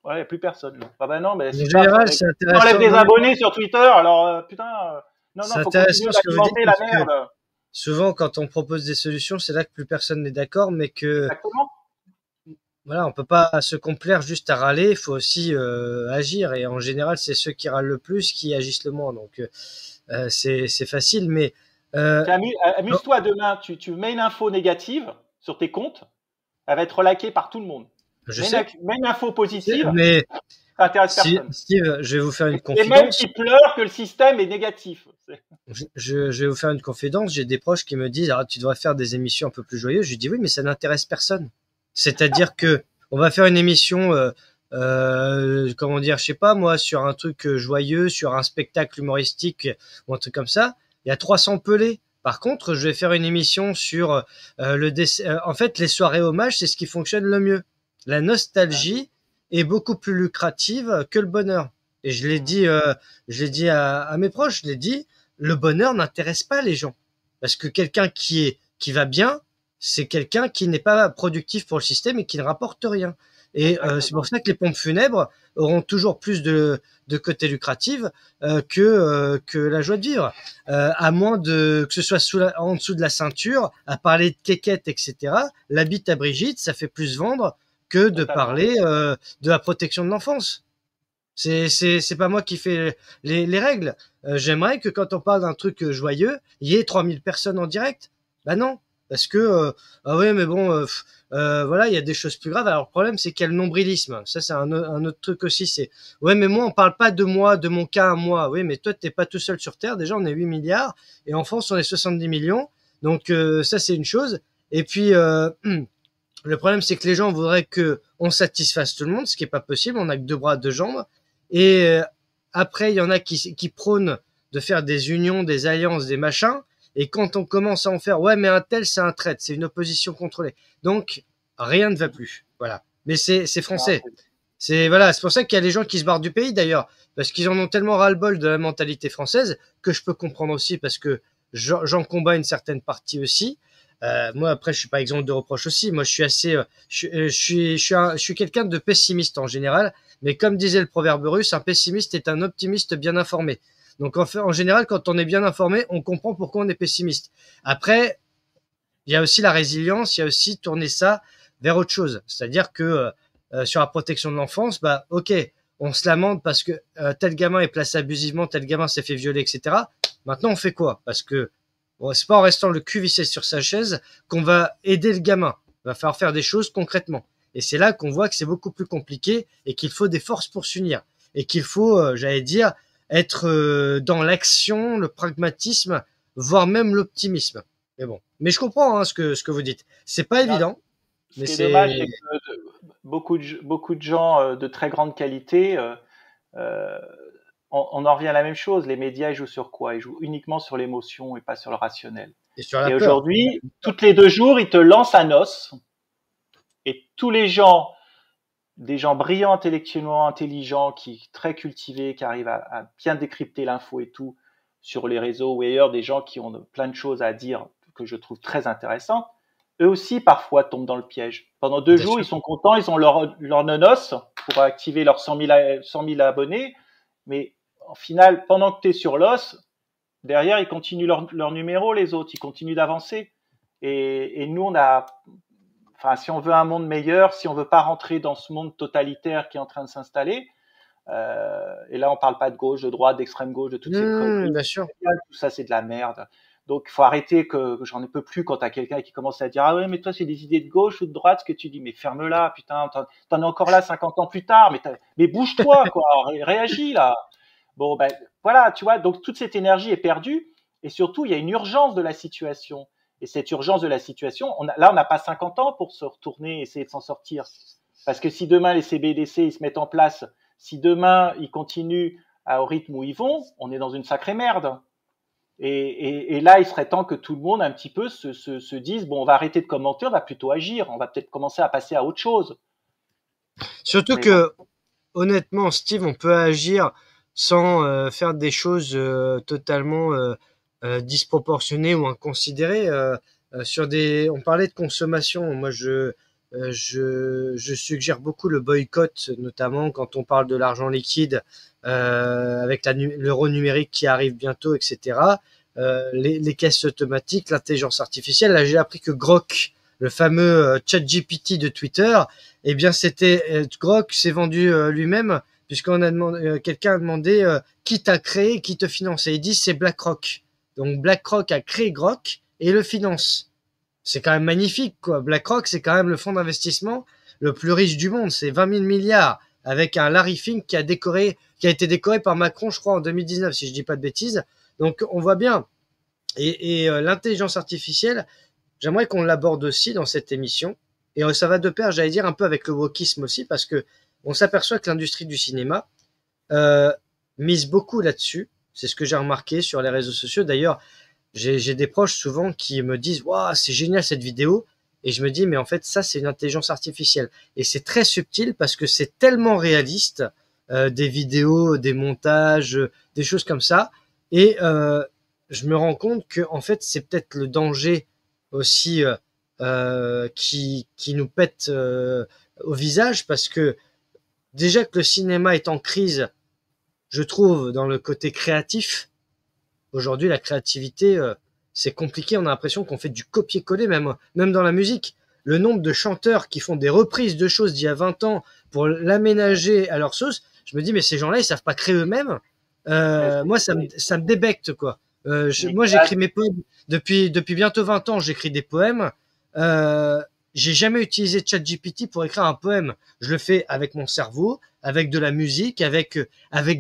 ouais, il n'y a plus personne. Ah bah non, mais en général, c'est intéressant. On enlève des abonnés sur Twitter, alors putain, non, c'est faut intéressant continuer ce que vous dites, la merde. Souvent, quand on propose des solutions, c'est là que plus personne n'est d'accord, mais que exactement. Voilà, on peut pas se complaire juste à râler, il faut aussi agir. Et en général, c'est ceux qui râlent le plus qui agissent le moins. Donc c'est facile, mais amuse-toi demain. Tu mets une info négative sur tes comptes, elle va être relaquée par tout le monde. Mets une info positive. Mais ça intéresse personne. Steve, je vais vous faire une confidence. Et même qui pleurent que le système est négatif. Je vais vous faire une confidence. J'ai des proches qui me disent tu devrais faire des émissions un peu plus joyeuses. Je dis oui, mais ça n'intéresse personne. C'est-à-dire que on va faire une émission comment dire, je sais pas moi, sur un truc joyeux, sur un spectacle humoristique ou un truc comme ça, il y a 300 pelés. Par contre, je vais faire une émission sur en fait, les soirées hommages, c'est ce qui fonctionne le mieux. La nostalgie est beaucoup plus lucrative que le bonheur. Et je l'ai dit à mes proches, je l'ai dit, le bonheur n'intéresse pas les gens. Parce que quelqu'un qui va bien, c'est quelqu'un qui n'est pas productif pour le système et qui ne rapporte rien. Et c'est pour ça que les pompes funèbres auront toujours plus de côté lucratif que la joie de vivre. À moins que ce soit en dessous de la ceinture, à parler de quéquette, etc. La bite à Brigitte, ça fait plus vendre que de parler de la protection de l'enfance. C'est pas moi qui fais les règles. J'aimerais que quand on parle d'un truc joyeux, il y ait 3000 personnes en direct. Bah non, parce que ah ouais, mais bon, voilà, il y a des choses plus graves. Alors le problème, c'est qu'il y a le nombrilisme. Ça, c'est un autre truc aussi. C'est ouais, mais moi, on parle pas de moi, de mon cas à moi. Oui, mais toi, t'es pas tout seul sur Terre. Déjà, on est 8 milliards et en France, on est 70 millions. Donc ça, c'est une chose. Et puis le problème, c'est que les gens voudraient que on satisfasse tout le monde, ce qui est pas possible. On a que 2 bras, 2 jambes. Et après, il y en a qui prônent de faire des unions, des alliances, des machins. Et quand on commence à en faire, ouais, mais un tel, c'est un traître, c'est une opposition contrôlée. Donc, rien ne va plus. Voilà. Mais c'est français. C'est pour ça qu'il y a des gens qui se barrent du pays d'ailleurs, parce qu'ils en ont tellement ras-le-bol de la mentalité française que je peux comprendre aussi, parce que j'en combats une certaine partie aussi. Moi, après, je suis pas exempt de reproches aussi. Moi, je suis assez, je suis quelqu'un de pessimiste en général. Mais comme disait le proverbe russe, un pessimiste est un optimiste bien informé. Donc, en général, quand on est bien informé, on comprend pourquoi on est pessimiste. Après, il y a aussi la résilience, il y a aussi tourner ça vers autre chose. C'est-à-dire que sur la protection de l'enfance, bah, ok, on se lamente parce que tel gamin est placé abusivement, tel gamin s'est fait violer, etc. Maintenant, on fait quoi? Parce que bon, c'est pas en restant le cul vissé sur sa chaise qu'on va aider le gamin. Il va falloir faire des choses concrètement. Et c'est là qu'on voit que c'est beaucoup plus compliqué et qu'il faut des forces pour s'unir. Et qu'il faut, j'allais dire, être dans l'action, le pragmatisme, voire même l'optimisme. Mais bon. Mais je comprends ce que vous dites. C'est pas évident. Ce qui est dommage, c'est que beaucoup de gens de très grande qualité, on en revient à la même chose. Les médias, ils jouent sur quoi? Ils jouent uniquement sur l'émotion et pas sur le rationnel. Et aujourd'hui, toutes les 2 jours, ils te lancent un os. Et tous les gens, des gens brillants intellectuellement, intelligents, très cultivés, qui arrivent à bien décrypter l'info et tout sur les réseaux ou ailleurs, des gens qui ont plein de choses à dire que je trouve très intéressantes, eux aussi parfois tombent dans le piège. Pendant 2 jours, ils sont contents, ils ont leur nonos pour activer leurs 100 000 abonnés, mais en final, pendant que tu es sur l'os, derrière, ils continuent leur numéro, les autres, ils continuent d'avancer. Et nous, enfin, si on veut un monde meilleur, si on veut pas rentrer dans ce monde totalitaire qui est en train de s'installer, et là on parle pas de gauche, de droite, d'extrême gauche, de toutes ces conneries, bien sûr. tout ça c'est de la merde. Donc il faut arrêter que j'en ai peux plus quand t'as quelqu'un qui commence à dire ah ouais mais toi c'est des idées de gauche ou de droite ce que tu dis, mais ferme-la putain, t'en es encore là 50 ans plus tard, mais bouge-toi quoi, réagis là. Bon ben voilà, tu vois, donc toute cette énergie est perdue et surtout il y a une urgence de la situation. Et cette urgence de la situation, on n'a pas 50 ans pour se retourner et essayer de s'en sortir. Parce que si demain les CBDC ils se mettent en place, si demain ils continuent au rythme où ils vont, on est dans une sacrée merde. Et là, il serait temps que tout le monde un petit peu se dise bon, on va arrêter de commenter, on va plutôt agir, on va peut-être commencer à passer à autre chose. Surtout que, honnêtement, Steve, on peut agir sans faire des choses totalement disproportionnées ou inconsidérées. On parlait de consommation. Moi, je suggère beaucoup le boycott, notamment quand on parle de l'argent liquide, avec l'euro numérique qui arrive bientôt, etc. Les caisses automatiques, l'intelligence artificielle. Là, j'ai appris que Grok, le fameux ChatGPT de Twitter, eh bien, Grok s'est vendu lui-même, puisqu'on a demandé, quelqu'un a demandé qui t'a créé, qui te finance. Et il dit c'est BlackRock. Donc BlackRock a créé Grok et le finance. C'est quand même magnifique, quoi. BlackRock, c'est quand même le fonds d'investissement le plus riche du monde. C'est 20 000 milliards avec un Larry Fink qui a été décoré par Macron, je crois, en 2019, si je dis pas de bêtises. Donc, on voit bien. Et l'intelligence artificielle, j'aimerais qu'on l'aborde aussi dans cette émission. Et ça va de pair, j'allais dire, un peu avec le wokisme aussi, parce que on s'aperçoit que l'industrie du cinéma euh, mise beaucoup là-dessus. C'est ce que j'ai remarqué sur les réseaux sociaux. D'ailleurs, j'ai des proches souvent qui me disent waouh, c'est génial cette vidéo. Et je me dis, mais en fait, ça, c'est une intelligence artificielle. Et c'est très subtil parce que c'est tellement réaliste, des vidéos, des montages, des choses comme ça. Et je me rends compte que, en fait, c'est peut-être le danger aussi qui nous pète au visage parce que déjà que le cinéma est en crise, je trouve, dans le côté créatif. Aujourd'hui, la créativité, c'est compliqué. On a l'impression qu'on fait du copier-coller, même dans la musique. Le nombre de chanteurs qui font des reprises de choses d'il y a 20 ans pour l'aménager à leur sauce, je me dis, mais ces gens-là, ils savent pas créer eux-mêmes. Moi, ça me débecte, quoi. Moi, j'écris mes poèmes depuis bientôt 20 ans. J'écris des poèmes. Euh, j'ai jamais utilisé ChatGPT pour écrire un poème. Je le fais avec mon cerveau, avec de la musique, avec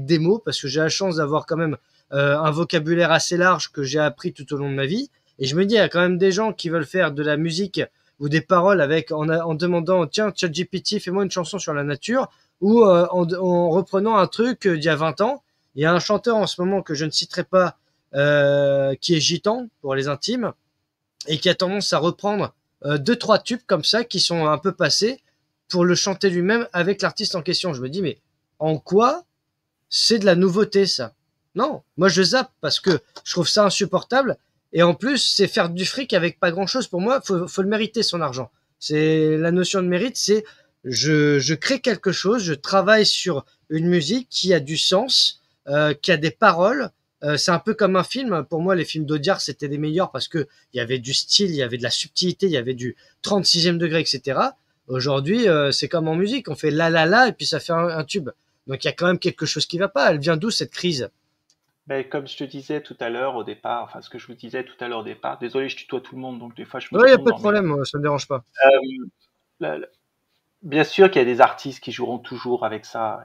des mots, parce que j'ai la chance d'avoir quand même un vocabulaire assez large que j'ai appris tout au long de ma vie. Et je me dis, il y a quand même des gens qui veulent faire de la musique ou des paroles en demandant, tiens, ChatGPT, fais-moi une chanson sur la nature, ou en reprenant un truc d'il y a 20 ans. Il y a un chanteur en ce moment que je ne citerai pas, qui est gitan pour les intimes, et qui a tendance à reprendre deux, trois tubes comme ça qui sont un peu passés pour le chanter lui-même avec l'artiste en question. Je me dis, mais en quoi c'est de la nouveauté, ça? Non, moi je zappe parce que je trouve ça insupportable. Et en plus, c'est faire du fric avec pas grand-chose. Pour moi, faut le mériter, son argent. C'est la notion de mérite, c'est je crée quelque chose, je travaille sur une musique qui a du sens, qui a des paroles. C'est un peu comme un film. Pour moi, les films d'Audiard, c'était les meilleurs parce que il y avait du style, il y avait de la subtilité, il y avait du 36e degré, etc. Aujourd'hui, c'est comme en musique, on fait la la la et puis ça fait un tube. Donc il y a quand même quelque chose qui va pas. Elle vient d'où cette crise? Ben, comme je te disais tout à l'heure au départ, enfin ce que je vous disais tout à l'heure au départ, désolé, je tutoie tout le monde, donc des fois je me Ouais, il y a trompe pas de dans mes. problème, ça me dérange pas. La- la- Bien sûr qu'il y a des artistes qui joueront toujours avec ça,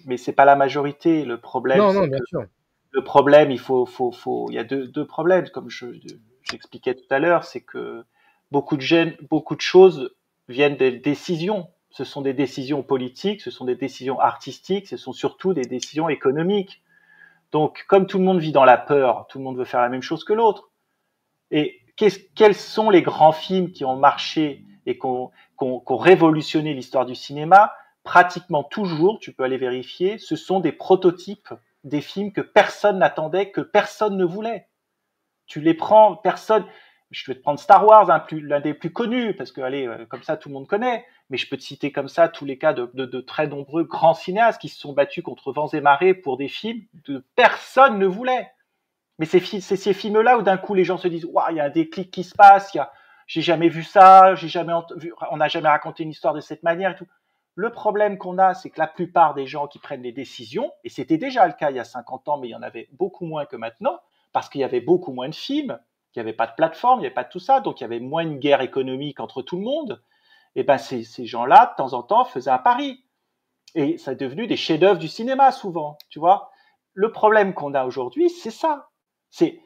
mais c'est pas la majorité. Le problème, Non, c'est non, bien que sûr. le problème, il y a deux problèmes, comme j'expliquais tout à l'heure, c'est que beaucoup de choses viennent des décisions. Ce sont des décisions politiques, ce sont des décisions artistiques, ce sont surtout des décisions économiques. Donc, comme tout le monde vit dans la peur, tout le monde veut faire la même chose que l'autre. Et quels sont les grands films qui ont marché et qui ont révolutionné l'histoire du cinéma? Pratiquement toujours, tu peux aller vérifier, ce sont des prototypes des films que personne n'attendait, que personne ne voulait. Tu les prends, personne. Je vais te prendre Star Wars, l'un des plus connus, parce que allez, comme ça tout le monde connaît. Mais je peux te citer comme ça tous les cas de très nombreux grands cinéastes qui se sont battus contre vents et marées pour des films que personne ne voulait. Mais c'est ces films-là où d'un coup les gens se disent, waouh, il y a un déclic qui se passe, j'ai jamais vu ça, on n'a jamais raconté une histoire de cette manière et tout. Le problème qu'on a, c'est que la plupart des gens qui prennent les décisions, et c'était déjà le cas il y a 50 ans, mais il y en avait beaucoup moins que maintenant, parce qu'il y avait beaucoup moins de films, qu'il n'y avait pas de plateforme, il n'y avait pas de tout ça, donc il y avait moins une guerre économique entre tout le monde. Et ben ces gens-là, de temps en temps, faisaient un pari. Et ça est devenu des chefs-d'œuvre du cinéma souvent, tu vois. Le problème qu'on a aujourd'hui, c'est ça. C'est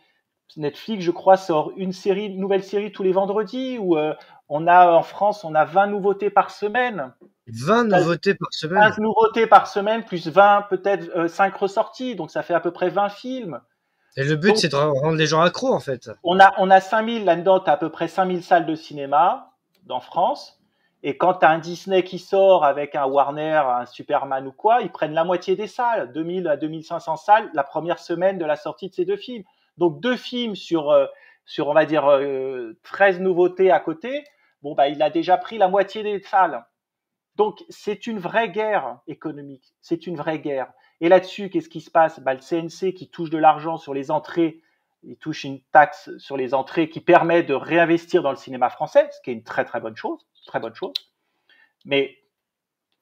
Netflix, je crois, sort une nouvelle série tous les vendredis où en France, on a 20 nouveautés par semaine. 20 nouveautés par 15 semaine. nouveautés par semaine, plus 20, peut-être 5 ressorties. Donc, ça fait à peu près 20 films. Et le but, Donc, c'est de rendre les gens accros, en fait. on a 5000 là-dedans, tu as à peu près 5000 salles de cinéma en France. Et quand tu as un Disney qui sort avec un Warner, un Superman ou quoi, ils prennent la moitié des salles, 2000 à 2500 salles la première semaine de la sortie de ces deux films. Donc deux films sur on va dire 13 nouveautés à côté, bon bah il a déjà pris la moitié des salles. Donc c'est une vraie guerre économique, c'est une vraie guerre. Et là-dessus, qu'est-ce qui se passe? Bah, le CNC qui touche de l'argent sur les entrées, il touche une taxe sur les entrées qui permet de réinvestir dans le cinéma français, ce qui est une très très bonne chose, très bonne chose. Mais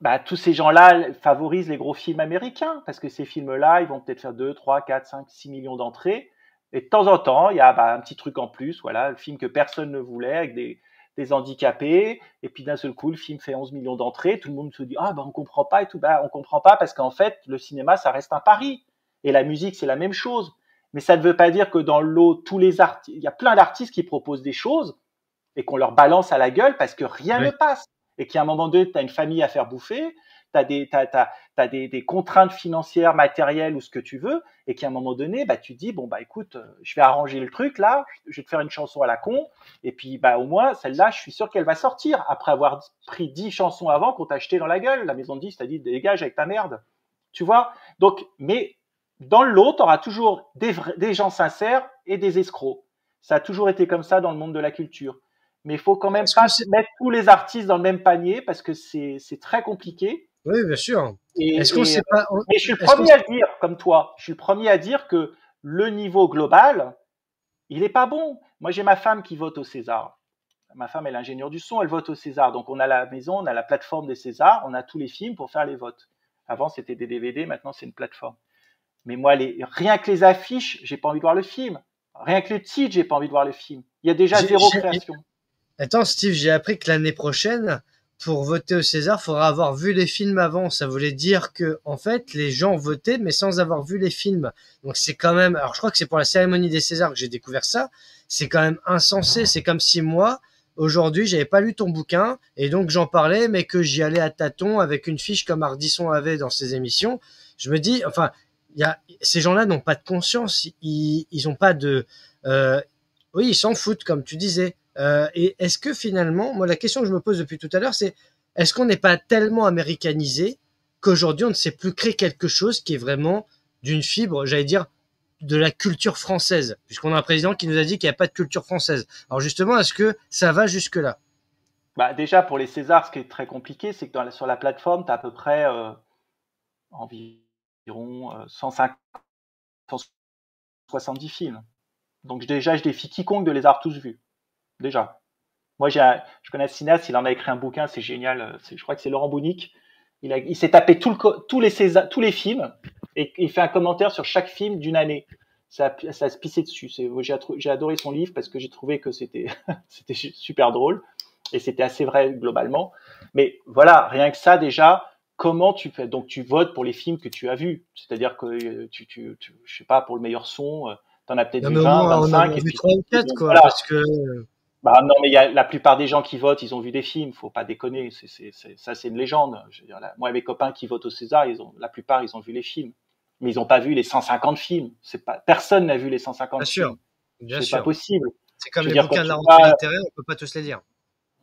bah, tous ces gens-là favorisent les gros films américains, parce que ces films-là, ils vont peut-être faire 2, 3, 4, 5, 6 millions d'entrées. Et de temps en temps, il y a un petit truc en plus, voilà, le film que personne ne voulait, avec des handicapés, et puis d'un seul coup, le film fait 11 millions d'entrées, tout le monde se dit, ah, on comprend pas et tout, on comprend pas parce qu'en fait, le cinéma, ça reste un pari. Et la musique, c'est la même chose. Mais ça ne veut pas dire que dans l'eau, il y a plein d'artistes qui proposent des choses et qu'on leur balance à la gueule parce que rien ne passe. Et qu'à un moment donné, tu as une famille à faire bouffer, t'as des contraintes financières, matérielles ou ce que tu veux, et qu'à un moment donné, bah, tu dis, bon, bah, écoute, je vais arranger le truc là, je vais te faire une chanson à la con, et puis, bah, au moins, celle-là, je suis sûr qu'elle va sortir, après avoir pris 10 chansons avant qu'on t'a acheté dans la gueule. La maison de disques t'a dit, dégage avec ta merde. Tu vois? Donc, mais dans le lot, tu auras toujours des gens sincères et des escrocs. Ça a toujours été comme ça dans le monde de la culture. Mais il faut quand même pas mettre tous les artistes dans le même panier parce que c'est très compliqué. Oui, bien sûr. Est-ce qu'on Et, sait pas mais je suis le est-ce qu'on premier à le dire, comme toi. Je suis le premier à dire que le niveau global, il est pas bon. Moi, j'ai ma femme qui vote au César. Ma femme, elle est ingénieure du son, elle vote au César. Donc, on a la maison, on a la plateforme des Césars, on a tous les films pour faire les votes. Avant, c'était des DVD, maintenant, c'est une plateforme. Mais moi, rien que les affiches, j'ai pas envie de voir le film. Rien que le titre, j'ai pas envie de voir le film. Il y a déjà zéro création. Attends, Steve, j'ai appris que l'année prochaine, pour voter au César, il faudra avoir vu les films avant. Ça voulait dire que, en fait, les gens votaient, mais sans avoir vu les films. Donc c'est quand même, alors je crois que c'est pour la cérémonie des Césars que j'ai découvert ça. C'est quand même insensé. C'est comme si moi, aujourd'hui, j'avais pas lu ton bouquin, et donc j'en parlais, mais que j'y allais à tâtons avec une fiche comme Ardisson avait dans ses émissions. Je me dis, enfin, ces gens-là n'ont pas de conscience. Ils ont pas de, oui, ils s'en foutent, comme tu disais. Et est-ce que finalement, moi la question que je me pose depuis tout à l'heure, c'est est-ce qu'on n'est pas tellement américanisé qu'aujourd'hui on ne sait plus créer quelque chose qui est vraiment d'une fibre, j'allais dire, de la culture française, puisqu'on a un président qui nous a dit qu'il n'y a pas de culture française. Alors justement, est-ce que ça va jusque-là? Bah, déjà, pour les Césars, ce qui est très compliqué, c'est que sur la plateforme, tu as à peu près environ 150, 170 films. Donc déjà, je défie quiconque de les avoir tous vus. Déjà. Moi, je connais un cinéaste, il en a écrit un bouquin, c'est génial. Je crois que c'est Laurent Bounic. Il s'est tapé tous les films et il fait un commentaire sur chaque film d'une année. Ça a se pissé dessus. J'ai adoré son livre parce que j'ai trouvé que c'était super drôle et c'était assez vrai globalement. Mais voilà, rien que ça déjà, comment tu fais? Donc tu votes pour les films que tu as vus. C'est-à-dire que je sais pas, pour le meilleur son, t'en as peut-être Non, vu mais au 20, moins, on en 25 a et vu puis 3 ou 4, quoi, voilà. parce que Bah non, mais la plupart des gens qui votent, ils ont vu des films. Faut pas déconner. Ça, c'est une légende. Je veux dire, moi, mes copains qui votent au César, la plupart, ils ont vu les films, mais ils n'ont pas vu les 150 films. Personne n'a vu les 150 bien films. sûr, bien C'est pas sûr. possible. C'est comme Je veux les dire, bouquins quand de tu la rentrée vas, littéraire, on peut pas tous les lire.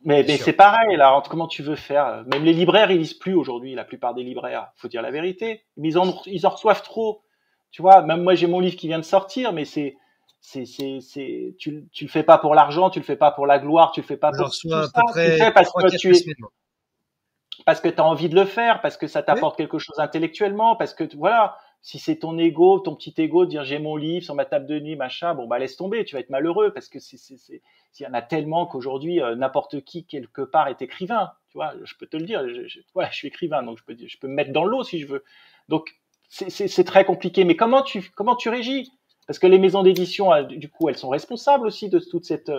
mais C'est sûr. c'est pareil. Là, comment tu veux faire? Même les libraires, ils lisent plus aujourd'hui. La plupart des libraires, faut dire la vérité. Mais ils en reçoivent trop. Tu vois, même moi, j'ai mon livre qui vient de sortir, mais tu le fais pas pour l'argent, tu le fais pas pour la gloire, tu le fais pas Je pour tout reçois à ça. peu Tu le près fais parce 3 que 4 la semaine. parce que tu as envie de le faire, parce que ça Oui, t'apporte quelque chose intellectuellement, parce que voilà, si c'est ton ego, ton petit ego, de dire j'ai mon livre sur ma table de nuit, machin, bon bah laisse tomber, tu vas être malheureux parce que il y en a tellement qu'aujourd'hui n'importe qui quelque part est écrivain, tu vois, je peux te le dire, voilà, je suis écrivain donc je peux me mettre dans l'eau si je veux. Donc c'est très compliqué, mais comment tu régis? Parce que les maisons d'édition du coup elles sont responsables aussi de toute cette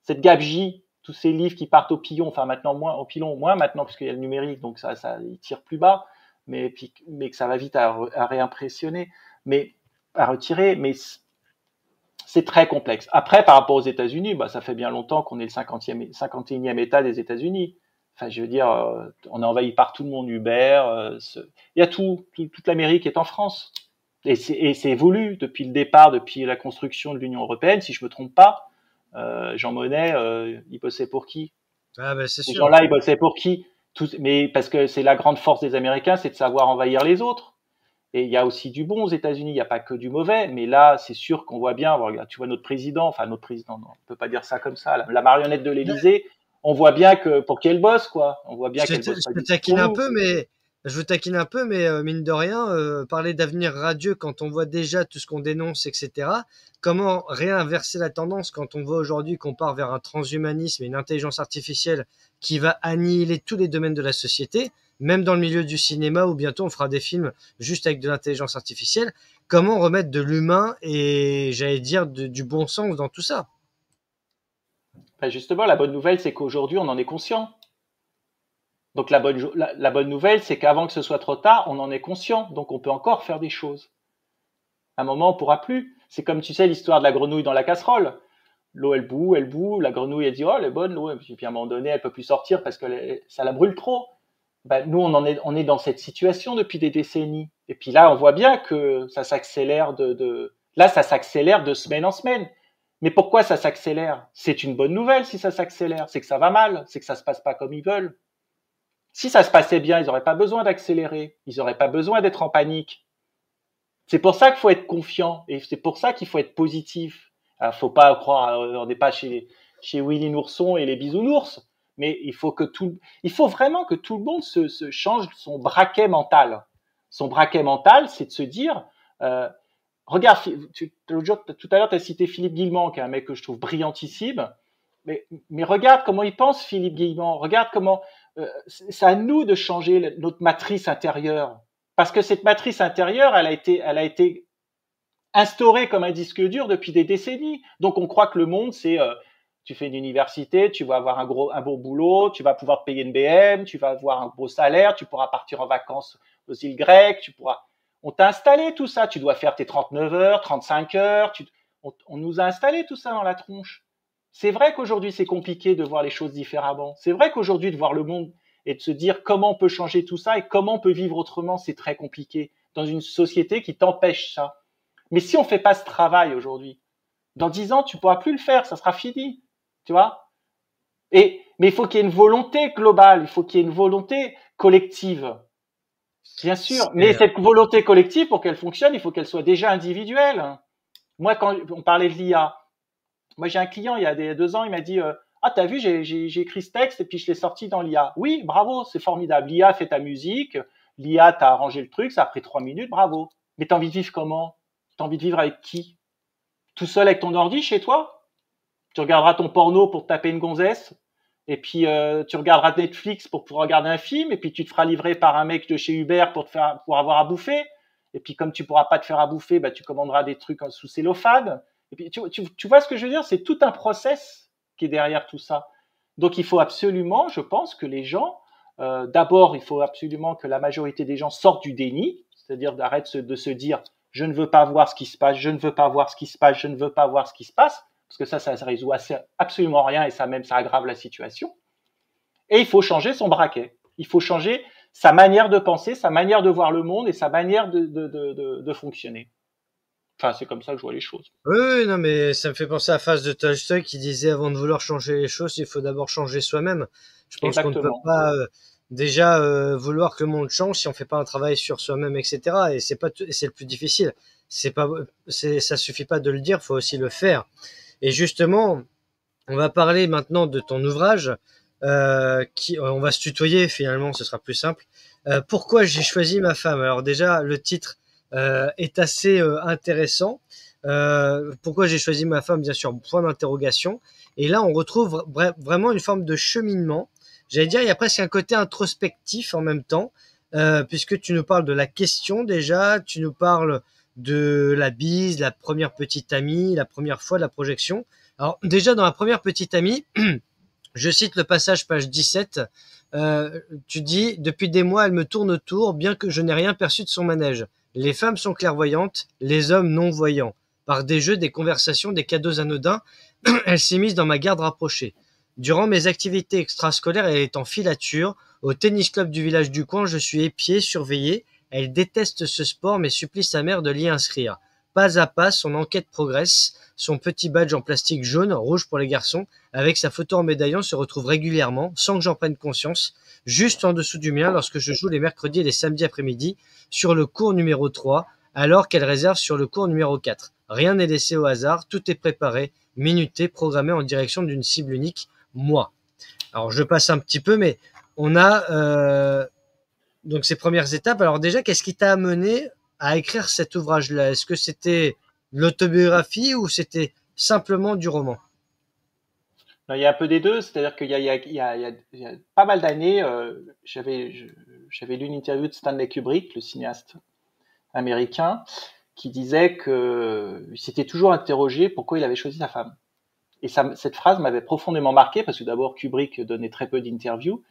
gabegie, tous ces livres qui partent au pilon, enfin maintenant moins au pilon, moins maintenant parce qu'il y a le numérique, donc ça il tire plus bas, mais que ça va vite à réimpressionner, mais à retirer, mais c'est très complexe. Après, par rapport aux États-Unis, bah, ça fait bien longtemps qu'on est le 51e État des États-Unis. Enfin, je veux dire, on est envahi par tout le monde, Uber, il y a toute l'Amérique est en France. Et c'est évolué depuis le départ, depuis la construction de l'Union européenne, si je me trompe pas. Jean Monnet, il bossait pour qui? ah ben c'est Ces sûr. gens-là, ils bossaient pour qui? Mais parce que c'est la grande force des Américains, c'est de savoir envahir les autres. Et il y a aussi du bon aux États-Unis, il n'y a pas que du mauvais. Mais là, c'est sûr qu'on voit bien, regarde, tu vois notre président, non, on peut pas dire ça comme ça, la marionnette de l'Élysée, on voit bien que pour qu'elle bosse, quoi. On voit bien qu'elle bosse pas Je te du tout pour taquine un nous. peu, mais je vous taquine un peu, mais mine de rien, parler d'avenir radieux quand on voit déjà tout ce qu'on dénonce, etc. Comment réinverser la tendance quand on voit aujourd'hui qu'on part vers un transhumanisme et une intelligence artificielle qui va annihiler tous les domaines de la société, même dans le milieu du cinéma où bientôt on fera des films juste avec de l'intelligence artificielle. Comment remettre de l'humain et j'allais dire du bon sens dans tout ça? Ben justement, la bonne nouvelle, c'est qu'aujourd'hui, on en est conscient. Donc la bonne nouvelle, c'est qu'avant que ce soit trop tard, on en est conscient. Donc on peut encore faire des choses. À un moment, on pourra plus. C'est comme, tu sais, l'histoire de la grenouille dans la casserole. L'eau, elle bout, la grenouille, elle dit, oh, elle est bonne, l'eau. Et puis à un moment donné, elle peut plus sortir parce que ça la brûle trop. Nous, on est dans cette situation depuis des décennies. Et puis là, on voit bien que ça s'accélère là, ça s'accélère de semaine en semaine. Mais pourquoi ça s'accélère? C'est une bonne nouvelle si ça s'accélère. C'est que ça va mal. C'est que ça se passe pas comme ils veulent. Si ça se passait bien, ils n'auraient pas besoin d'accélérer. Ils n'auraient pas besoin d'être en panique. C'est pour ça qu'il faut être confiant. Et c'est pour ça qu'il faut être positif. Alors, faut pas croire, on n'est pas chez Willy Nourson et les bisounours. Mais il faut vraiment que tout le monde se change son braquet mental. Son braquet mental, c'est de se dire, regarde, tout à l'heure, tu as cité Philippe Guillemont, qui est un mec que je trouve brillantissime. Mais regarde comment il pense, Philippe Guillemont. Regarde comment c'est à nous de changer notre matrice intérieure. Parce que cette matrice intérieure, elle a été instaurée comme un disque dur depuis des décennies. Donc on croit que le monde, c'est tu fais une université, tu vas avoir un beau boulot, tu vas pouvoir te payer une BM, tu vas avoir un beau salaire, tu pourras partir en vacances aux îles grecques, on t'a installé tout ça, tu dois faire tes 39 heures, 35 heures, on nous a installé tout ça dans la tronche. C'est vrai qu'aujourd'hui c'est compliqué de voir les choses différemment. C'est vrai qu'aujourd'hui de voir le monde et de se dire comment on peut changer tout ça et comment on peut vivre autrement, c'est très compliqué dans une société qui t'empêche ça. Mais si on fait pas ce travail aujourd'hui, dans 10 ans, tu pourras plus le faire, ça sera fini. Tu vois? Mais il faut qu'il y ait une volonté globale, il faut qu'il y ait une volonté collective. Bien sûr, mais cette volonté collective, pour qu'elle fonctionne, il faut qu'elle soit déjà individuelle. Moi, quand on parlait de l'IA, moi j'ai un client il y a 2 ans, il m'a dit ah, t'as vu, j'ai écrit ce texte et puis je l'ai sorti dans l'IA. Oui, bravo, c'est formidable. L'IA fait ta musique, l'IA t'a arrangé le truc, ça a pris 3 minutes, bravo. Mais t'as envie de vivre comment? T'as envie de vivre avec qui? Tout seul avec ton ordi chez toi? Tu regarderas ton porno pour te taper une gonzesse, et puis tu regarderas Netflix pour pouvoir regarder un film, et puis tu te feras livrer par un mec de chez Uber pour avoir à bouffer. Et puis comme tu pourras pas te faire à bouffer, tu commanderas des trucs sous cellophane. Et puis tu vois ce que je veux dire? C'est tout un process qui est derrière tout ça. Donc il faut absolument, je pense, que les gens, d'abord, il faut absolument que la majorité des gens sortent du déni, c'est-à-dire d'arrêter de se dire je ne veux pas voir ce qui se passe, je ne veux pas voir ce qui se passe, je ne veux pas voir ce qui se passe. Parce que ça résout absolument rien et ça aggrave la situation. Et il faut changer son braquet. Il faut changer sa manière de penser, sa manière de voir le monde et sa manière de fonctionner. Enfin, c'est comme ça que je vois les choses. Oui, non, mais ça me fait penser à la phrase de Tolstoï qui disait avant de vouloir changer les choses, il faut d'abord changer soi-même. Je pense qu'on ne peut pas déjà vouloir que le monde change si on fait pas un travail sur soi-même, etc. Et c'est le plus difficile. Ça suffit pas de le dire, faut aussi le faire. Et justement, on va parler maintenant de ton ouvrage, on va se tutoyer finalement, ce sera plus simple. Pourquoi j'ai choisi ma femme? Alors déjà, le titre est assez intéressant. Pourquoi j'ai choisi ma femme? Bien sûr, point d'interrogation. Et là, on retrouve vraiment une forme de cheminement. J'allais dire, il y a presque un côté introspectif en même temps, puisque tu nous parles de la question déjà, tu nous parles de la bise, la première petite amie, la première fois de la projection. Alors déjà dans la première petite amie, je cite le passage page 17, tu dis « Depuis des mois, elle me tourne autour, bien que je n'ai rien perçu de son manège. Les femmes sont clairvoyantes, les hommes non-voyants. Par des jeux, des conversations, des cadeaux anodins, elle s'est mise dans ma garde rapprochée. Durant mes activités extrascolaires, elle est en filature. Au tennis club du village du coin, je suis épié, surveillé. Elle déteste ce sport mais supplie sa mère de l'y inscrire. Pas à pas, son enquête progresse. Son petit badge en plastique jaune, rouge pour les garçons, avec sa photo en médaillon se retrouve régulièrement, sans que j'en prenne conscience, juste en dessous du mien lorsque je joue les mercredis et les samedis après-midi sur le cours numéro 3, alors qu'elle réserve sur le cours numéro 4. Rien n'est laissé au hasard, tout est préparé, minuté, programmé en direction d'une cible unique, moi. Alors je passe un petit peu, mais on a donc ces premières étapes. Alors déjà, qu'est-ce qui t'a amené à écrire cet ouvrage-là? Est-ce que c'était l'autobiographie ou c'était simplement du roman? Non, il y a un peu des deux, c'est-à-dire qu'il y a pas mal d'années, j'avais lu une interview de Stanley Kubrick, le cinéaste américain, qui disait que il s'était toujours interrogé pourquoi il avait choisi sa femme. Et cette phrase m'avait profondément marqué parce que d'abord Kubrick donnait très peu d'interviews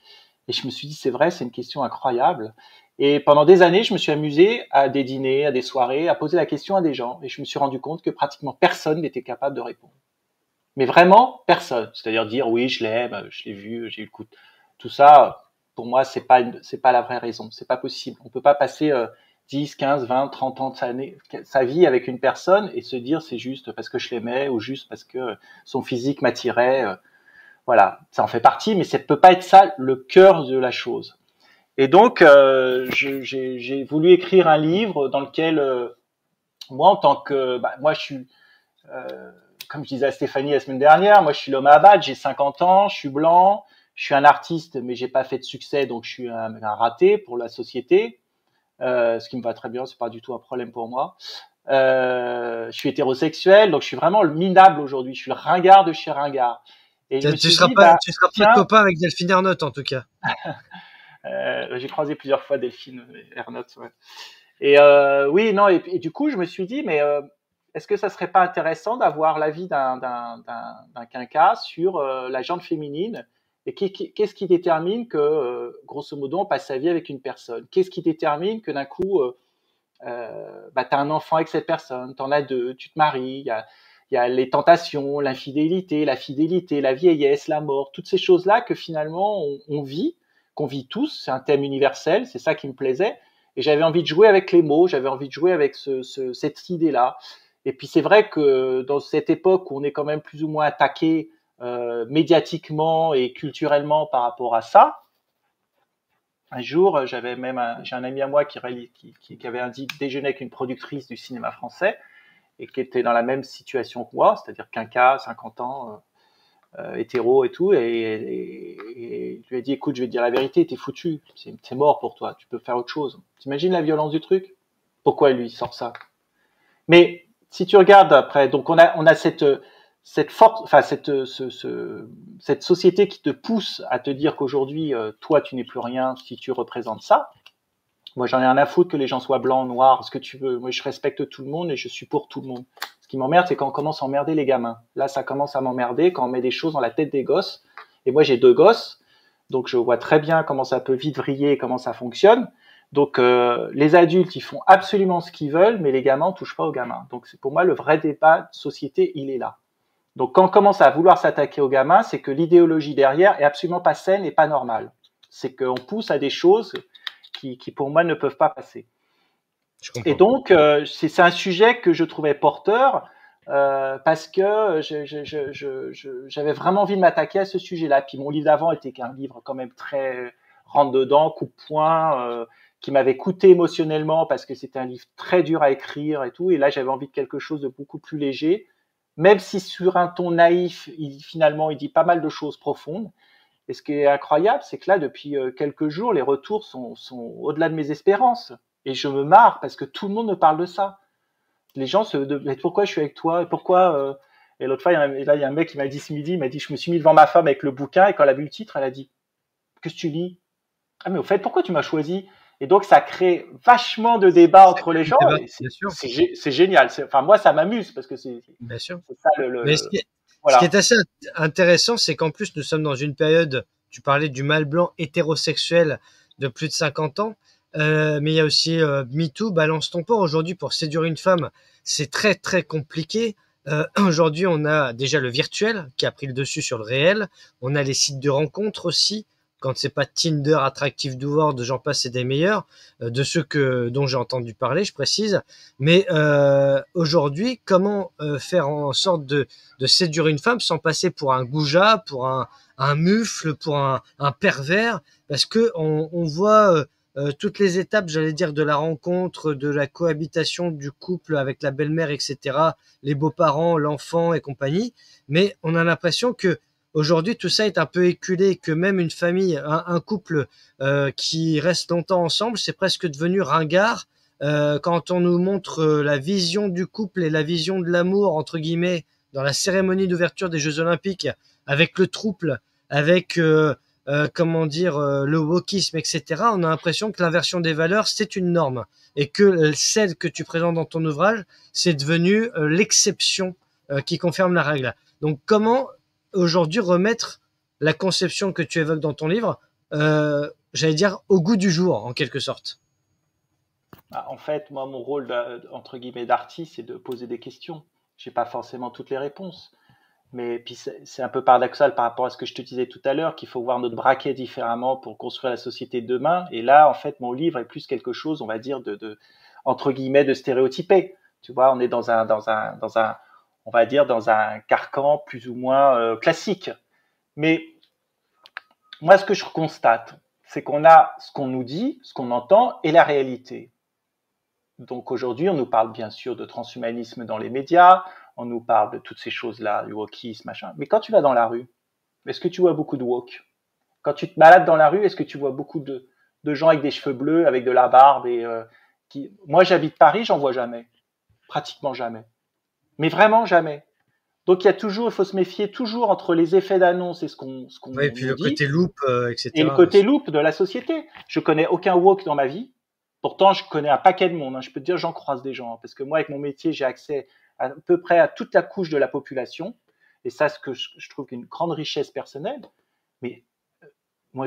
et je me suis dit c'est vrai, c'est une question incroyable. Et pendant des années, je me suis amusé à des dîners, à des soirées, à poser la question à des gens et je me suis rendu compte que pratiquement personne n'était capable de répondre. Mais vraiment personne. C'est-à-dire dire oui, je l'aime, je l'ai vu, j'ai eu le coup. Tout ça, pour moi, c'est pas la vraie raison. C'est pas possible. On peut pas passer 10, 15, 20, 30 ans de sa vie avec une personne et se dire c'est juste parce que je l'aimais ou juste parce que son physique m'attirait. Voilà, ça en fait partie, mais ça peut pas être ça le cœur de la chose. Et donc, j'ai voulu écrire un livre dans lequel, moi, en tant que, moi, je suis, comme je disais à Stéphanie la semaine dernière, moi, je suis l'homme à abattre, j'ai 50 ans, je suis blanc, je suis un artiste, mais j'ai pas fait de succès, donc je suis un raté pour la société, ce qui me va très bien, c'est pas du tout un problème pour moi. Je suis hétérosexuel, donc je suis vraiment le minable aujourd'hui, je suis le ringard de chez ringard. Et je me suis dit, tu seras pas copain avec Delphine Ernotte, en tout cas. J'ai croisé plusieurs fois Delphine Ernotte, ouais. Et oui, non, et du coup, je me suis dit, mais est-ce que ça serait pas intéressant d'avoir l'avis d'un quinca sur la gente féminine et qu'est-ce qui détermine que, grosso modo, on passe sa vie avec une personne? Qu'est-ce qui détermine que d'un coup, t'as un enfant avec cette personne, t'en as deux, tu te maries, il y a les tentations, l'infidélité, la fidélité, la vieillesse, la mort, toutes ces choses-là que finalement on vit, qu'on vit tous. C'est un thème universel, c'est ça qui me plaisait. Et j'avais envie de jouer avec les mots, j'avais envie de jouer avec cette idée-là. Et puis c'est vrai que dans cette époque où on est quand même plus ou moins attaqué médiatiquement et culturellement par rapport à ça, un jour, j'ai un ami à moi qui avait un déjeuner avec une productrice du cinéma français et qui était dans la même situation que moi, c'est-à-dire quinca, 50 ans, hétéro et tout, et je lui ai dit, écoute, je vais te dire la vérité, t'es foutu, c'est mort pour toi, tu peux faire autre chose. T'imagines la violence du truc? Pourquoi lui sort ça? Mais si tu regardes après, donc on a cette force, enfin cette société qui te pousse à te dire qu'aujourd'hui, toi, tu n'es plus rien si tu représentes ça. Moi, j'en ai rien à foutre que les gens soient blancs, noirs, ce que tu veux. Moi, je respecte tout le monde et je suis pour tout le monde. Ce qui m'emmerde, c'est quand on commence à emmerder les gamins. Là, ça commence à m'emmerder quand on met des choses dans la tête des gosses. Et moi, j'ai 2 gosses, donc je vois très bien comment ça peut vite vriller et comment ça fonctionne. Donc, les adultes, ils font absolument ce qu'ils veulent, mais les gamins, on touche pas aux gamins. Donc, c'est pour moi le vrai débat de société, il est là. Donc, quand on commence à vouloir s'attaquer aux gamins, c'est que l'idéologie derrière est absolument pas saine et pas normale. C'est qu'on pousse à des choses qui pour moi ne peuvent pas passer. Et donc c'est un sujet que je trouvais porteur parce que j'avais vraiment envie de m'attaquer à ce sujet-là. Puis mon livre d'avant était un livre quand même très rentre dedans, coup-de-poing, qui m'avait coûté émotionnellement parce que c'était un livre très dur à écrire et tout. Et là j'avais envie de quelque chose de beaucoup plus léger, même si sur un ton naïf, finalement il dit pas mal de choses profondes. Et ce qui est incroyable, c'est que là, depuis quelques jours, les retours sont au-delà de mes espérances. Et je me marre parce que tout le monde me parle de ça. Les gens mais pourquoi je suis avec toi? Et pourquoi Et l'autre fois, il y a un mec qui m'a dit ce midi, il m'a dit, je me suis mis devant ma femme avec le bouquin et quand elle a vu le titre, elle a dit, qu'est-ce que tu lis? Ah, mais au fait, pourquoi tu m'as choisi? Et donc, ça crée vachement de débats entre les gens. C'est génial. Enfin, moi, ça m'amuse parce que c'est ça Mais ce qui est assez intéressant, c'est qu'en plus, nous sommes dans une période, tu parlais du mâle blanc hétérosexuel de plus de 50 ans, mais il y a aussi MeToo, balance ton port. Aujourd'hui, pour séduire une femme, c'est très, très compliqué. Aujourd'hui, on a déjà le virtuel qui a pris le dessus sur le réel. On a les sites de rencontres aussi. Quand c'est pas Tinder, Attractive World, j'en passe, c'est des meilleurs, de ceux dont j'ai entendu parler, je précise. Mais aujourd'hui, comment faire en sorte de séduire une femme sans passer pour un goujat, pour un mufle, pour un pervers? Parce que on voit toutes les étapes, j'allais dire, de la rencontre, de la cohabitation du couple avec la belle-mère, etc., les beaux-parents, l'enfant et compagnie. Mais on a l'impression que aujourd'hui, tout ça est un peu éculé, que même une famille, un couple qui reste longtemps ensemble, c'est presque devenu ringard. Quand on nous montre la vision du couple et la vision de l'amour, entre guillemets, dans la cérémonie d'ouverture des Jeux Olympiques, avec le trouble, avec le wokisme, etc., on a l'impression que l'inversion des valeurs, c'est une norme. Et que celle que tu présentes dans ton ouvrage, c'est devenu l'exception qui confirme la règle. Donc comment aujourd'hui remettre la conception que tu évoques dans ton livre, j'allais dire, au goût du jour, en quelque sorte? En fait, moi, mon rôle, entre guillemets, d'artiste, c'est de poser des questions. J'ai pas forcément toutes les réponses. Mais puis c'est un peu paradoxal par rapport à ce que je te disais tout à l'heure, qu'il faut voir notre braquet différemment pour construire la société de demain. Et là, en fait, mon livre est plus quelque chose, on va dire, entre guillemets, de stéréotypé. Tu vois, on est on va dire, dans un carcan plus ou moins classique. Mais moi, ce que je constate, c'est qu'on a ce qu'on nous dit, ce qu'on entend et la réalité. Donc aujourd'hui, on nous parle bien sûr de transhumanisme dans les médias, on nous parle de toutes ces choses-là, du wokisme, machin. Mais quand tu vas dans la rue, est-ce que tu vois beaucoup de woke? Quand tu te balades dans la rue, est-ce que tu vois beaucoup de gens avec des cheveux bleus, avec de la barbe Moi, j'habite Paris, j'en vois jamais, pratiquement jamais, mais vraiment jamais. Donc il faut se méfier toujours entre les effets d'annonce et ce qu'on Ouais, et puis nous le dit côté loop, et etc. le côté aussi. loupe de la société. Je connais aucun woke dans ma vie. Pourtant, je connais un paquet de monde. Hein. Je peux te dire, j'en croise des gens. Hein, parce que moi, avec mon métier, j'ai accès à peu près à toute la couche de la population. Et ça, ce que je trouve une grande richesse personnelle. Mais moi,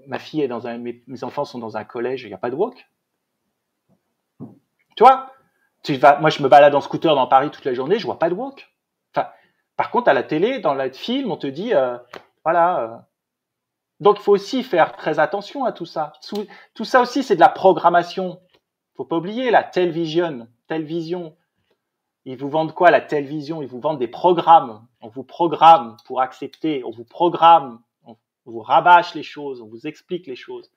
ma fille est dans mes enfants sont dans un collège, il n'y a pas de woke. Tu vois, moi, je me balade en scooter dans Paris toute la journée, je vois pas de woke. Enfin, par contre, à la télé, dans le film, on te dit, voilà. Donc, il faut aussi faire très attention à tout ça. Tout ça aussi, c'est de la programmation. Faut pas oublier la télévision. Ils vous vendent quoi, la télévision? Ils vous vendent des programmes. On vous programme pour accepter. On vous programme. On vous rabâche les choses. On vous explique les choses.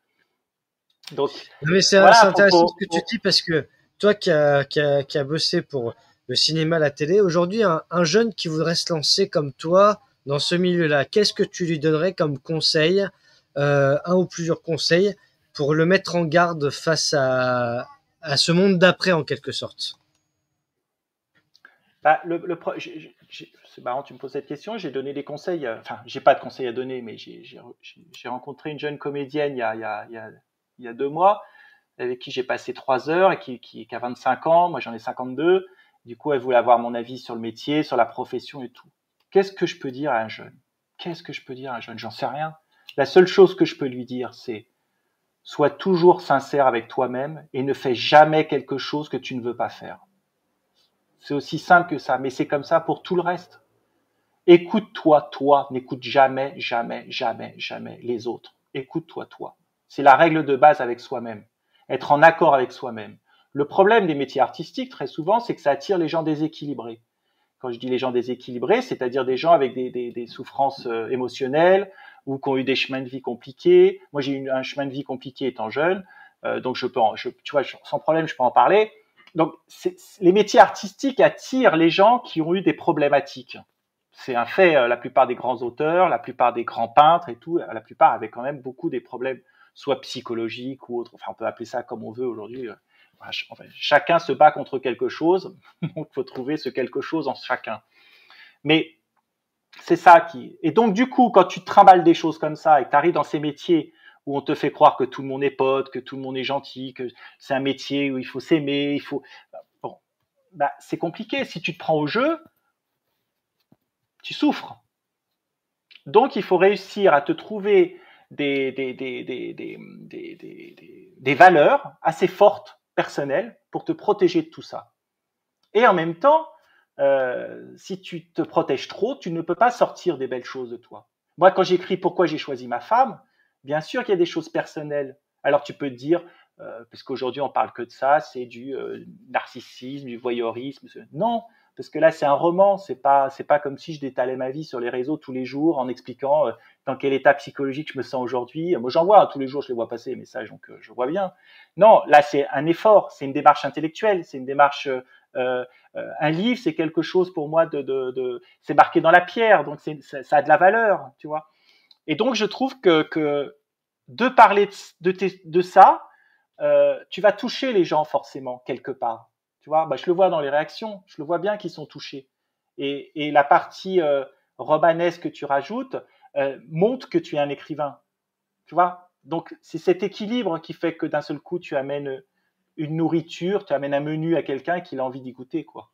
Donc, Non, mais c'est voilà. intéressant ce que tu dis parce que toi qui a bossé pour le cinéma, la télé, aujourd'hui, un jeune qui voudrait se lancer comme toi dans ce milieu-là, qu'est-ce que tu lui donnerais comme conseil, un ou plusieurs conseils, pour le mettre en garde face à ce monde d'après, en quelque sorte? Bah, c'est marrant, tu me poses cette question. J'ai donné des conseils. Enfin, j'ai pas de conseils à donner, mais j'ai rencontré une jeune comédienne il y a 2 mois, avec qui j'ai passé 3 heures et qui a 25 ans. Moi, j'en ai 52. Du coup, elle voulait avoir mon avis sur le métier, sur la profession et tout. Qu'est-ce que je peux dire à un jeune? Qu'est-ce que je peux dire à un jeune? J'en sais rien. La seule chose que je peux lui dire, c'est sois toujours sincère avec toi-même et ne fais jamais quelque chose que tu ne veux pas faire. C'est aussi simple que ça, mais c'est comme ça pour tout le reste. Écoute-toi, toi, n'écoute jamais, jamais, jamais, jamais les autres. Écoute-toi, toi. C'est la règle de base avec soi-même. Être en accord avec soi-même. Le problème des métiers artistiques, très souvent, c'est que ça attire les gens déséquilibrés. Quand je dis les gens déséquilibrés, c'est-à-dire des gens avec des souffrances émotionnelles ou qui ont eu des chemins de vie compliqués. Moi, j'ai eu un chemin de vie compliqué étant jeune, donc tu vois, sans problème, je peux en parler. Donc, les métiers artistiques attirent les gens qui ont eu des problématiques. C'est un fait. La plupart des grands auteurs, la plupart des grands peintres et tout, la plupart avaient quand même beaucoup des problèmes, soit psychologiques ou autres. Enfin, on peut appeler ça comme on veut aujourd'hui. Enfin, chacun se bat contre quelque chose, donc il faut trouver ce quelque chose en chacun. Mais c'est ça qui. Et donc, du coup, quand tu te trimbales des choses comme ça et que tu arrives dans ces métiers où on te fait croire que tout le monde est pote, que tout le monde est gentil, que c'est un métier où il faut s'aimer, il faut. Bon, bah, c'est compliqué. Si tu te prends au jeu, tu souffres. Donc, il faut réussir à te trouver des valeurs assez fortes, personnelles, pour te protéger de tout ça. Et en même temps, si tu te protèges trop, tu ne peux pas sortir des belles choses de toi. Moi, quand j'écris pourquoi j'ai choisi ma femme, bien sûr qu'il y a des choses personnelles. Alors tu peux te dire, parce qu'aujourd'hui on parle que de ça, c'est du narcissisme, du voyeurisme. Non, parce que là c'est un roman, c'est pas comme si je détalais ma vie sur les réseaux tous les jours en expliquant dans quel état psychologique je me sens aujourd'hui. Moi j'en vois, tous les jours je les vois passer les messages, donc je vois bien. Non, là c'est un effort, c'est une démarche intellectuelle, c'est une démarche un livre, c'est quelque chose pour moi c'est marqué dans la pierre, donc ça a de la valeur, tu vois. Et donc je trouve que de parler de ça, tu vas toucher les gens forcément quelque part. Tu vois, bah, je le vois dans les réactions, je le vois bien qu'ils sont touchés. Et la partie romanesque que tu rajoutes montre que tu es un écrivain. Tu vois, donc c'est cet équilibre qui fait que d'un seul coup tu amènes une nourriture, tu amènes un menu à quelqu'un qui a envie d'y goûter, quoi.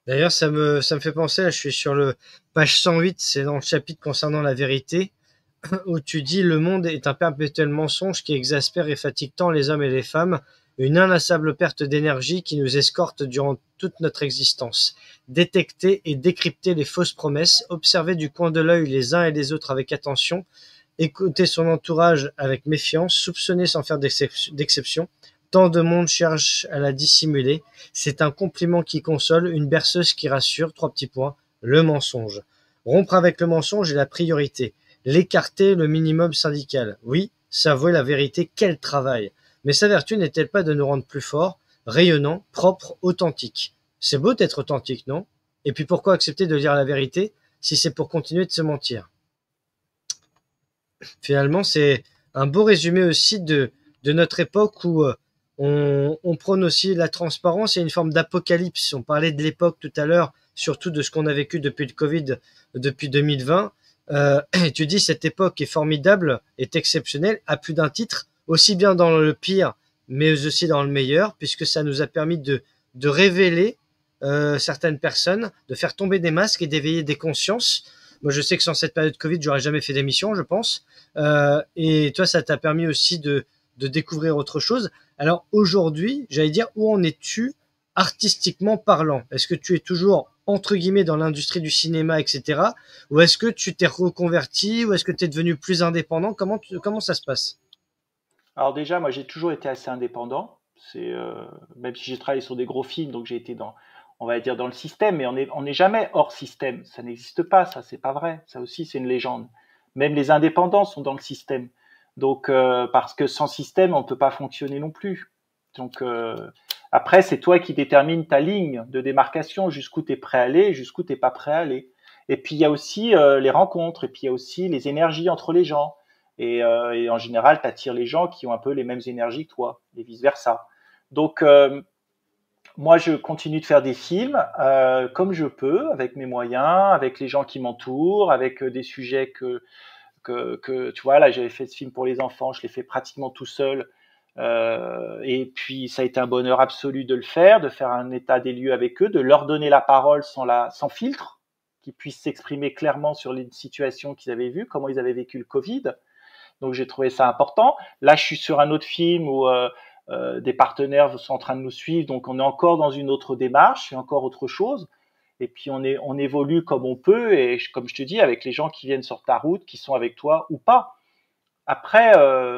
D'ailleurs, ça me fait penser, là, je suis sur le page 108, c'est dans le chapitre concernant la vérité, où tu dis le monde est un perpétuel mensonge qui exaspère et fatigue tant les hommes et les femmes. une inlassable perte d'énergie qui nous escorte durant toute notre existence. Détecter et décrypter les fausses promesses, observer du coin de l'œil les uns et les autres avec attention, écouter son entourage avec méfiance, soupçonner sans faire d'exception. Tant de monde cherche à la dissimuler. C'est un compliment qui console, une berceuse qui rassure. 3 petits points. Le mensonge. Rompre avec le mensonge est la priorité. L'écarter, le minimum syndical. Oui, s'avouer la vérité, quel travail. Mais sa vertu n'est-elle pas de nous rendre plus forts, rayonnants, propres, authentiques? C'est beau d'être authentique, non? Et puis pourquoi accepter de dire la vérité si c'est pour continuer de se mentir? Finalement, c'est un beau résumé aussi de notre époque où on prône aussi la transparence et une forme d'apocalypse. On parlait de l'époque tout à l'heure, surtout de ce qu'on a vécu depuis le Covid, depuis 2020. Et tu dis, cette époque est formidable, est exceptionnelle, à plus d'un titre, aussi bien dans le pire, mais aussi dans le meilleur, puisque ça nous a permis de révéler certaines personnes, de faire tomber des masques et d'éveiller des consciences. Moi, je sais que sans cette période Covid, j'aurais jamais fait d'émission, je pense. Et toi, ça t'a permis aussi de découvrir autre chose. Alors aujourd'hui, j'allais dire, où en es-tu artistiquement parlant? Est-ce que tu es toujours, entre guillemets, dans l'industrie du cinéma, etc. Ou est-ce que tu t'es reconverti? Ou est-ce que tu es devenu plus indépendant? Comment ça se passe? Alors déjà, moi j'ai toujours été assez indépendant. Même si j'ai travaillé sur des gros films, donc j'ai été on va dire dans le système, mais on n'est jamais hors système. Ça n'existe pas, ça c'est pas vrai. Ça aussi c'est une légende. Même les indépendants sont dans le système. Donc parce que sans système, on ne peut pas fonctionner non plus. Donc après, c'est toi qui détermines ta ligne de démarcation, jusqu'où tu es prêt à aller, jusqu'où tu n'es pas prêt à aller. Et puis il y a aussi les rencontres, et puis il y a aussi les énergies entre les gens. Et en général, tu attires les gens qui ont un peu les mêmes énergies que toi, et vice-versa. Donc, moi, je continue de faire des films comme je peux, avec mes moyens, avec les gens qui m'entourent, avec des sujets que tu vois, là, j'avais fait ce film pour les enfants, je l'ai fait pratiquement tout seul. Et puis, ça a été un bonheur absolu de le faire, de faire un état des lieux avec eux, de leur donner la parole sans filtre, qu'ils puissent s'exprimer clairement sur les situations qu'ils avaient vues, comment ils avaient vécu le Covid. Donc j'ai trouvé ça important. Là, je suis sur un autre film où des partenaires sont en train de nous suivre, donc on est encore dans une autre démarche, c'est encore autre chose. Et puis on évolue comme on peut, et comme je te dis, avec les gens qui viennent sur ta route, qui sont avec toi ou pas. Après,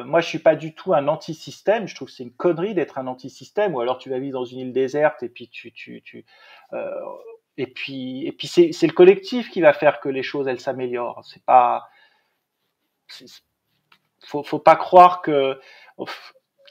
moi, je suis pas du tout un anti-système. Je trouve que c'est une connerie d'être un anti-système, ou alors tu vas vivre dans une île déserte et puis et puis c'est le collectif qui va faire que les choses elles s'améliorent. C'est pas faut pas croire que.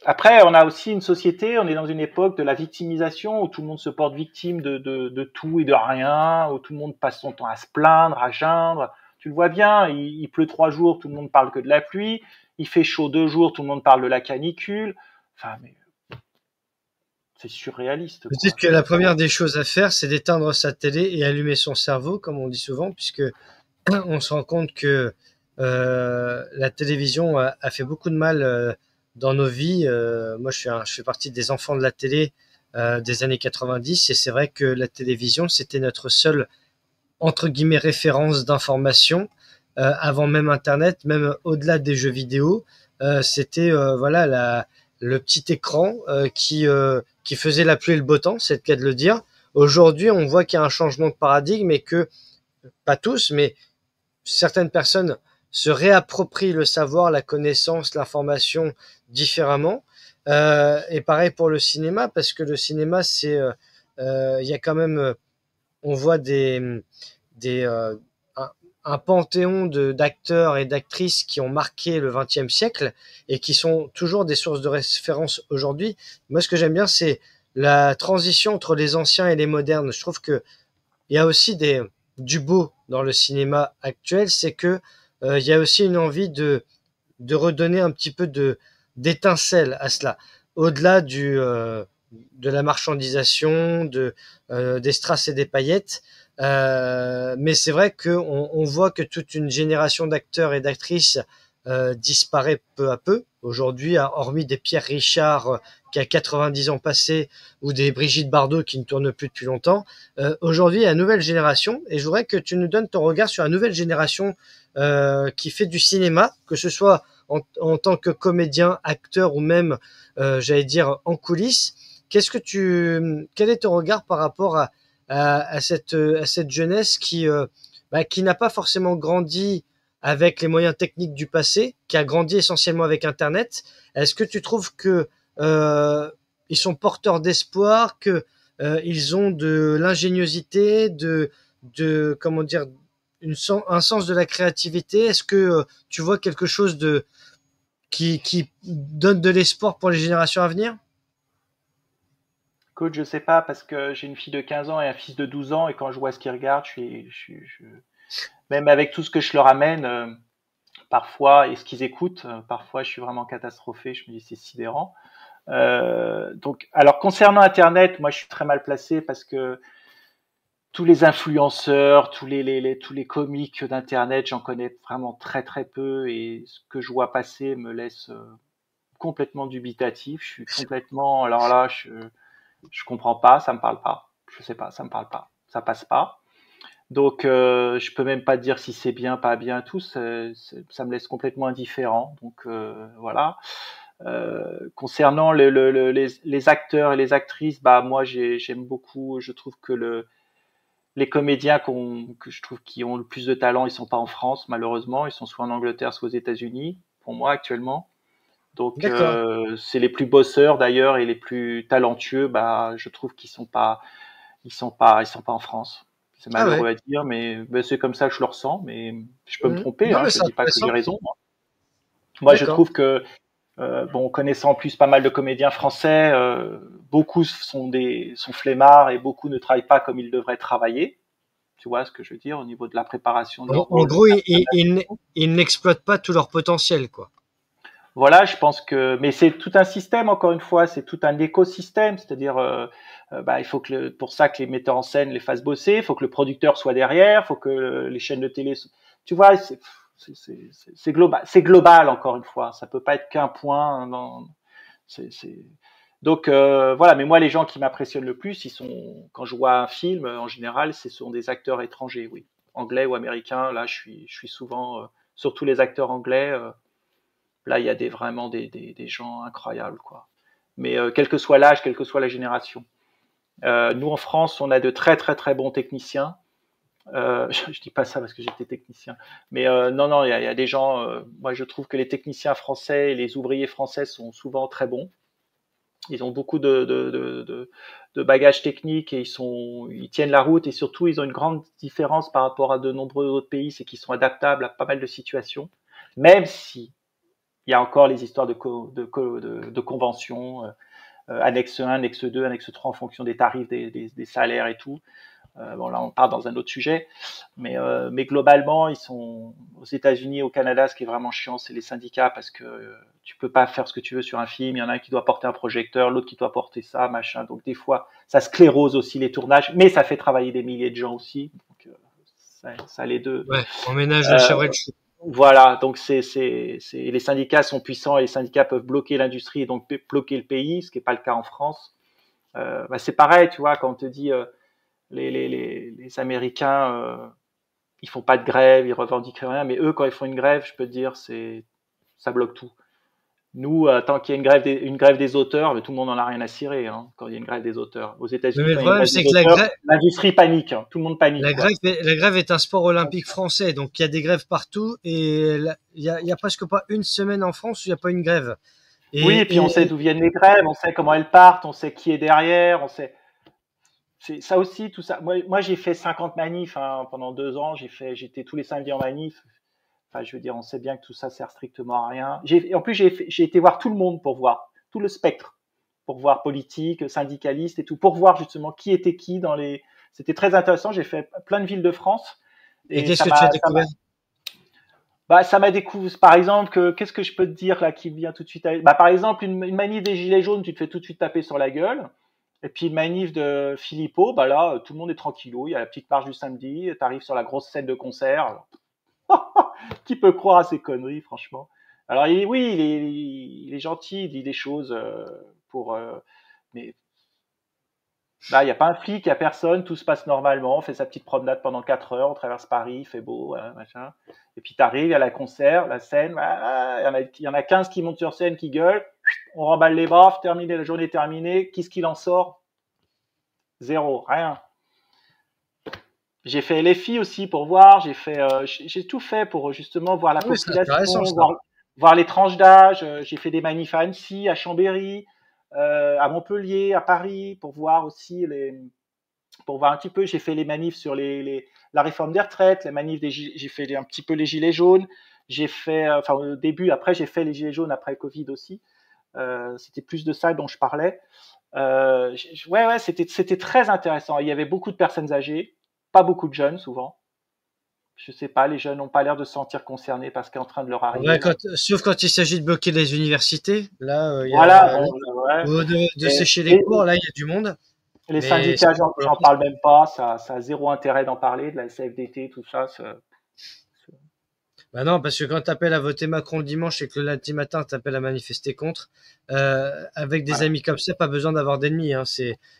Après, on a aussi une société, on est dans une époque de la victimisation où tout le monde se porte victime de tout et de rien, où tout le monde passe son temps à se plaindre, à geindre. Tu le vois bien, il pleut 3 jours, tout le monde parle que de la pluie. Il fait chaud 2 jours, tout le monde parle de la canicule. Enfin, mais c'est surréaliste, quoi. Peut-être que la première des choses à faire, c'est d'éteindre sa télé et allumer son cerveau, comme on dit souvent, puisque on se rend compte que la télévision a fait beaucoup de mal dans nos vies. Moi, je fais partie des enfants de la télé des années 90, et c'est vrai que la télévision, c'était notre seule, entre guillemets, référence d'information avant même Internet, même au-delà des jeux vidéo. C'était voilà le petit écran qui faisait la pluie et le beau temps, c'est le cas de le dire. Aujourd'hui, on voit qu'il y a un changement de paradigme et que, pas tous, mais certaines personnes se réapproprient le savoir, la connaissance, l'information différemment. Et pareil pour le cinéma, parce que le cinéma, il y a quand même, on voit un panthéon d'acteurs et d'actrices qui ont marqué le XXe siècle et qui sont toujours des sources de référence aujourd'hui. Moi, ce que j'aime bien, c'est la transition entre les anciens et les modernes. Je trouve que il y a aussi du beau dans le cinéma actuel, c'est que il y a aussi une envie de redonner un petit peu d'étincelle à cela, au-delà de la marchandisation, des strass et des paillettes. Mais c'est vrai qu'on voit que toute une génération d'acteurs et d'actrices disparaît peu à peu. Aujourd'hui, hormis des Pierre Richard qui a 90 ans passés ou des Brigitte Bardot qui ne tournent plus depuis longtemps, aujourd'hui, il y a une nouvelle génération, et je voudrais que tu nous donnes ton regard sur la nouvelle génération qui fait du cinéma, que ce soit en tant que comédien, acteur ou même, j'allais dire, en coulisses. Quel est ton regard par rapport à cette jeunesse qui n'a pas forcément grandi avec les moyens techniques du passé, qui a grandi essentiellement avec Internet? Est-ce que tu trouves que ils sont porteurs d'espoir, que ils ont de l'ingéniosité, comment dire, un sens de la créativité? Est-ce que tu vois quelque chose qui donne de l'espoir pour les générations à venir? Coach, je sais pas, parce que j'ai une fille de 15 ans et un fils de 12 ans, et quand je vois ce qu'ils regardent, même avec tout ce que je leur amène, parfois, et ce qu'ils écoutent, parfois je suis vraiment catastrophé, je me dis c'est sidérant. Donc, alors concernant Internet, moi je suis très mal placé parce que tous les influenceurs, tous les comiques d'Internet, j'en connais vraiment très très peu, et ce que je vois passer me laisse complètement dubitatif. Je suis complètement, alors là, je comprends pas, ça me parle pas. Je sais pas, ça me parle pas, ça passe pas. Donc, je peux même pas dire si c'est bien, pas bien, tout. Ça me laisse complètement indifférent. Donc, voilà. Concernant les acteurs et les actrices, bah moi j'aime beaucoup. Je trouve que les comédiens que je trouve qui ont le plus de talent, ils sont pas en France malheureusement. Ils sont soit en Angleterre, soit aux États-Unis. Pour moi actuellement. Donc, D'accord. c'est les plus bosseurs d'ailleurs et les plus talentueux. Bah, je trouve ils sont pas en France. C'est Ah ouais. malheureux à dire, mais c'est comme ça que je le ressens. Mais je peux me tromper, Non, hein, mais je c'est dis pas que j'ai intéressant. raison. Moi, je D'accord. trouve que bon, connaissant en plus pas mal de comédiens français, beaucoup sont flemmards et beaucoup ne travaillent pas comme ils devraient travailler. Tu vois ce que je veux dire au niveau de la préparation de leur En rôle de gros, personnage. ils n'exploitent pas tout leur potentiel, quoi. Voilà, je pense que, mais c'est tout un système, encore une fois, c'est tout un écosystème, c'est-à-dire, bah, il faut pour ça que les metteurs en scène les fassent bosser, il faut que le producteur soit derrière, il faut que les chaînes de télé, tu vois, c'est global, encore une fois, ça peut pas être qu'un point c'est, donc, voilà, mais moi, les gens qui m'impressionnent le plus, quand je vois un film, en général, ce sont des acteurs étrangers, oui, anglais ou américains, là, je suis souvent, surtout les acteurs anglais, là, il y a vraiment des gens incroyables, quoi. Mais quel que soit l'âge, quelle que soit la génération. Nous, en France, on a de très, très, très bons techniciens. Je dis pas ça parce que j'étais technicien. Mais non, non, il y a des gens. Moi, je trouve que les techniciens français et les ouvriers français sont souvent très bons. Ils ont beaucoup de bagages techniques et ils tiennent la route. Et surtout, ils ont une grande différence par rapport à de nombreux autres pays, c'est qu'ils sont adaptables à pas mal de situations. Même si il y a encore les histoires de conventions, annexe 1, annexe 2, annexe 3 en fonction des tarifs, des salaires et tout. Bon, là, on part dans un autre sujet. Mais globalement, ils sont aux États-Unis, au Canada, ce qui est vraiment chiant, c'est les syndicats parce que tu peux pas faire ce que tu veux sur un film. Il y en a un qui doit porter un projecteur, l'autre qui doit porter ça, machin. Donc, des fois, ça sclérose aussi les tournages, mais ça fait travailler des milliers de gens aussi. Donc, ça les deux. Ouais, on ménage le Euh, chèvre et le chou. voilà, donc les syndicats sont puissants et les syndicats peuvent bloquer l'industrie et donc bloquer le pays, ce qui n'est pas le cas en France. Bah c'est pareil, tu vois, quand on te dit les Américains, ils font pas de grève, ils revendiquent rien, mais eux, quand ils font une grève, je peux te dire, ça bloque tout. Nous, tant qu'il y a une grève des auteurs, mais tout le monde n'en a rien à cirer hein, quand il y a une grève des auteurs. Aux Mais États-Unis, le quand il y a une problème, grève c'est des que auteurs, l'industrie panique, hein, tout le monde panique, quoi. la grève est un sport olympique français, donc il y a des grèves partout et il y a presque pas une semaine en France où il n'y a pas une grève. Oui, et puis on sait Et d'où viennent les grèves, on sait comment elles partent, on sait qui est derrière, on sait. C'est ça aussi, tout ça. Moi j'ai fait 50 manifs hein, pendant 2 ans. J'étais tous les samedis en manif. Enfin, je veux dire, on sait bien que tout ça sert strictement à rien. En plus, j'ai été voir tout le monde pour voir tout le spectre, pour voir politique, syndicaliste et tout, pour voir justement qui était qui dans les. C'était très intéressant. J'ai fait plein de villes de France et qu'est-ce que tu as découvert? ça m'a découvert. Par exemple, qu'est-ce que je peux te dire là qui me vient tout de suite Bah, par exemple, une manif des Gilets jaunes, tu te fais tout de suite taper sur la gueule. Et puis une manif de Philippot, bah là, tout le monde est tranquillou. Il y a la petite marche du samedi. Tu arrives sur la grosse scène de concert. Qui peut croire à ces conneries, franchement? Alors, oui, il est gentil, il dit des choses pour. Mais Là, il n'y a pas un flic, il n'y a personne, tout se passe normalement. On fait sa petite promenade pendant 4 heures, on traverse Paris, il fait beau, machin. Et puis tu arrives, il y a la concert, la scène, il y en a 15 qui montent sur scène, qui gueulent. On remballe les bras, terminé, la journée est terminée. Qu'est-ce qu'il en sort? Zéro, rien. J'ai fait LFI aussi pour voir, j'ai tout fait pour justement voir la population, voir les tranches d'âge. J'ai fait des manifs à Annecy, à Chambéry, à Montpellier, à Paris, pour voir aussi pour voir un petit peu. J'ai fait les manifs sur la réforme des retraites, les manifs j'ai fait un petit peu les gilets jaunes. J'ai fait, enfin au début, après j'ai fait les gilets jaunes après le Covid aussi. C'était plus de ça dont je parlais. Ouais, c'était très intéressant. Il y avait beaucoup de personnes âgées, pas beaucoup de jeunes souvent. Je sais pas, les jeunes n'ont pas l'air de se sentir concernés parce qu'est en train de leur arriver. Ouais, sauf quand il s'agit de bloquer les universités, là, de sécher les cours, là, il y a du monde. Les syndicats, j'en parle même pas. Ça a zéro intérêt d'en parler, de la CFDT, tout ça. Bah non, parce que quand t'appelles à voter Macron le dimanche et que le lundi matin t'appelles à manifester contre, avec des amis comme ça, pas besoin d'avoir d'ennemis. Hein.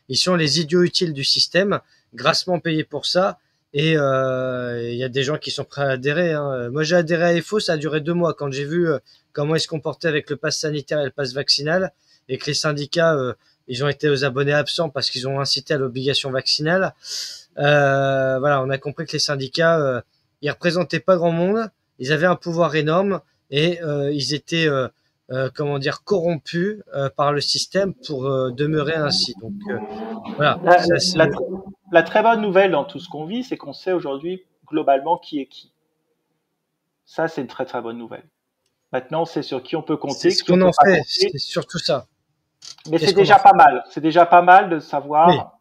Ils sont les idiots utiles du système, grassement payés pour ça. Et il y a des gens qui sont prêts à adhérer. Hein. Moi, j'ai adhéré à EFO, ça a duré 2 mois. Quand j'ai vu comment ils se comportaient avec le pass sanitaire et le pass vaccinal, et que les syndicats, ils ont été aux abonnés absents parce qu'ils ont incité à l'obligation vaccinale. Voilà, on a compris que les syndicats, ils représentaient pas grand monde. Ils avaient un pouvoir énorme et ils étaient corrompus par le système pour demeurer ainsi. Donc voilà. La très bonne nouvelle dans tout ce qu'on vit, c'est qu'on sait aujourd'hui globalement qui est qui. Ça, c'est une très très bonne nouvelle. Maintenant, on sait sur qui on peut compter. C'est ce qu'on en fait, c'est surtout ça. Mais c'est déjà pas mal. C'est déjà pas mal de savoir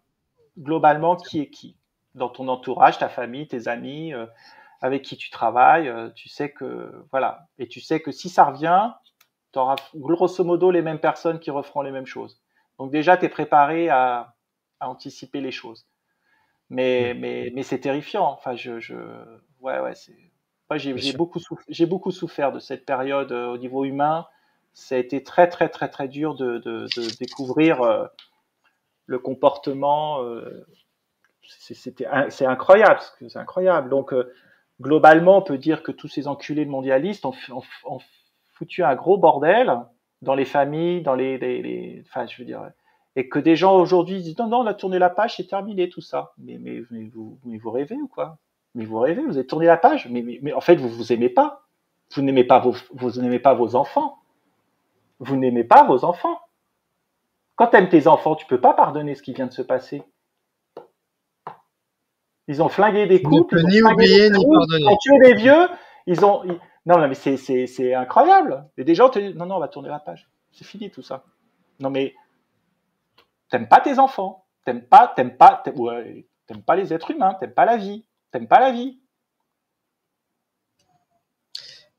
globalement qui est qui. Dans ton entourage, ta famille, tes amis, avec qui tu travailles, tu sais que voilà. Et tu sais que si ça revient, tu auras grosso modo les mêmes personnes qui referont les mêmes choses. Donc déjà, tu es préparé à anticiper les choses. Mais c'est terrifiant. Enfin, j'ai beaucoup souffert de cette période au niveau humain. Ça a été très très très très dur de découvrir le comportement. C'est incroyable, c'est incroyable. Donc globalement, on peut dire que tous ces enculés de mondialistes ont foutu un gros bordel dans les familles, dans enfin, je veux dire, et que des gens aujourd'hui disent non, on a tourné la page, c'est terminé tout ça. Mais vous rêvez ou quoi? Mais vous rêvez, vous avez tourné la page, mais en fait vous aimez pas. Vous n'aimez pas vos enfants. Vous n'aimez pas vos enfants. Quand tu aimes tes enfants, tu peux pas pardonner ce qui vient de se passer. Ils ont flingué des couples, ni oublier ni pardonner. Ils ont tué des vieux. Non, mais c'est incroyable. Et des gens te disent non, on va tourner la page. C'est fini tout ça. Non, mais t'aimes pas tes enfants, t'aimes pas les êtres humains, t'aimes pas la vie.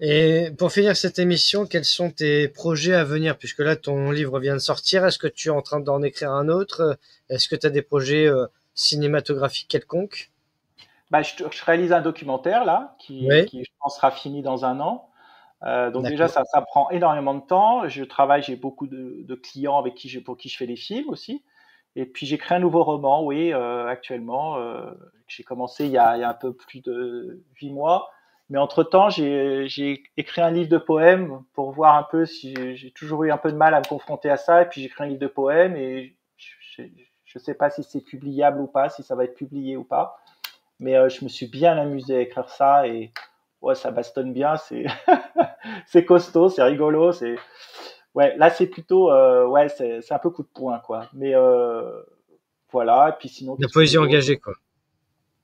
Et pour finir cette émission, quels sont tes projets à venir? Puisque là, ton livre vient de sortir. Est-ce que tu es en train d'en écrire un autre? Est-ce que tu as des projets cinématographiques quelconques? Je réalise un documentaire là, qui je pense sera fini dans 1 an. Donc déjà, ça prend énormément de temps. J'ai beaucoup de clients pour qui je fais des films aussi. Et puis j'ai créé un nouveau roman, actuellement, que j'ai commencé il y a un peu plus de 8 mois. Mais entre-temps, j'ai écrit un livre de poèmes pour voir un peu si j'ai toujours eu un peu de mal à me confronter à ça. Et puis j'ai écrit un livre de poèmes et je sais pas si c'est publiable ou pas, si ça va être publié ou pas. Mais je me suis bien amusé à écrire ça et ça bastonne bien, c'est costaud, c'est rigolo, là c'est plutôt c'est un peu coup de poing quoi. Mais voilà, et puis sinon la poésie engagée quoi.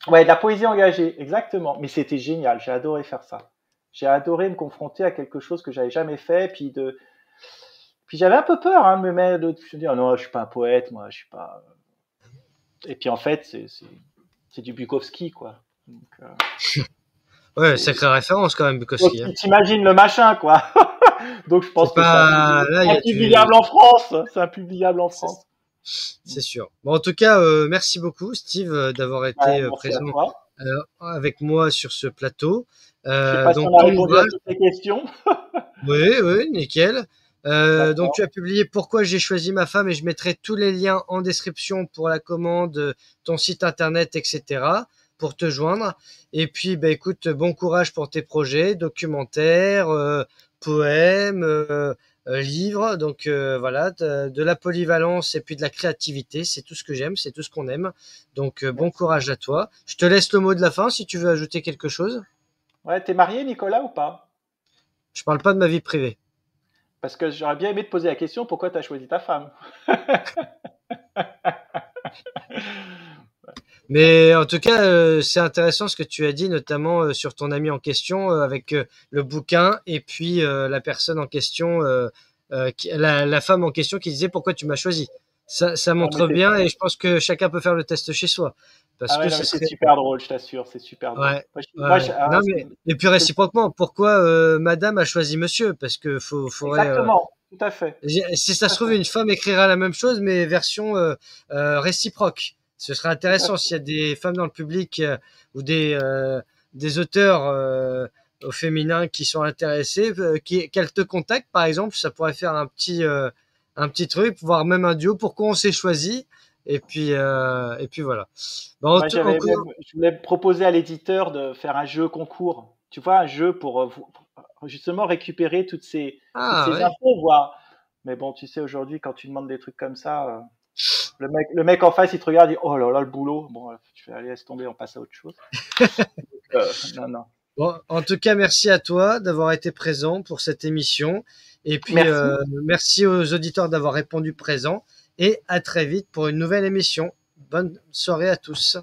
Ouais, de la poésie engagée, exactement. Mais c'était génial, j'ai adoré faire ça. J'ai adoré me confronter à quelque chose que j'avais jamais fait, puis j'avais un peu peur de me mettre, de dire non, je suis pas un poète, moi, je suis pas. Et puis en fait, c'est du Bukowski quoi. Donc, sacrée référence quand même Bukowski. Donc, t'imagines le machin quoi. Donc je pense que c'est impubliable en France. C'est impubliable en France. C'est sûr. Bon, en tout cas, merci beaucoup, Steve, d'avoir été présent avec moi sur ce plateau. Je sais pas si on a répondu à toutes les questions. Oui, nickel. Donc D'accord. tu as publié Pourquoi j'ai choisi ma femme et je mettrai tous les liens en description pour la commande, ton site internet, etc. pour te joindre. Et puis, bah, écoute, bon courage pour tes projets, documentaires, poèmes, livres. Donc voilà, de la polyvalence et puis de la créativité, c'est tout ce que j'aime, c'est tout ce qu'on aime. Donc bon Merci. courage à toi. Je te laisse le mot de la fin si tu veux ajouter quelque chose. Ouais, t'es marié, Nicolas, ou pas? Je parle pas de ma vie privée. Parce que j'aurais bien aimé te poser la question, pourquoi tu as choisi ta femme? Mais en tout cas, c'est intéressant ce que tu as dit, notamment sur ton ami en question, avec le bouquin et puis la personne en question, la femme en question qui disait pourquoi tu m'as choisi. Ça Non, mais montre bien et je pense que chacun peut faire le test chez soi. Parce ah que ouais, non, ce mais c'est serait... super drôle, je t'assure, c'est super drôle. Ouais, ouais. Ah, Non, mais... Et puis réciproquement, pourquoi madame a choisi monsieur? Parce que faudrait... exactement, tout à fait, Si ça tout se à trouve, fait, une femme écrira la même chose, mais version réciproque. Ce serait tout à intéressant fait. s'il y a des femmes dans le public ou des auteurs au féminin qui sont intéressés, qu'elles te contactent, par exemple. Ça pourrait faire un petit truc, voire même un duo. Pourquoi on s'est choisi? Et puis voilà. Bon, Moi, je voulais proposer à l'éditeur de faire un jeu concours. Tu vois, un jeu pour justement récupérer toutes ah ces ouais. infos, voir. Mais bon, tu sais, aujourd'hui, quand tu demandes des trucs comme ça, le mec en face, il te regarde, il dit, oh là là, le boulot. Bon, tu fais, allez, laisse tomber, on passe à autre chose. Non, non. Bon, en tout cas, merci à toi d'avoir été présent pour cette émission. Et puis, Merci. merci aux auditeurs d'avoir répondu présent. Et à très vite pour une nouvelle émission. Bonne soirée à tous.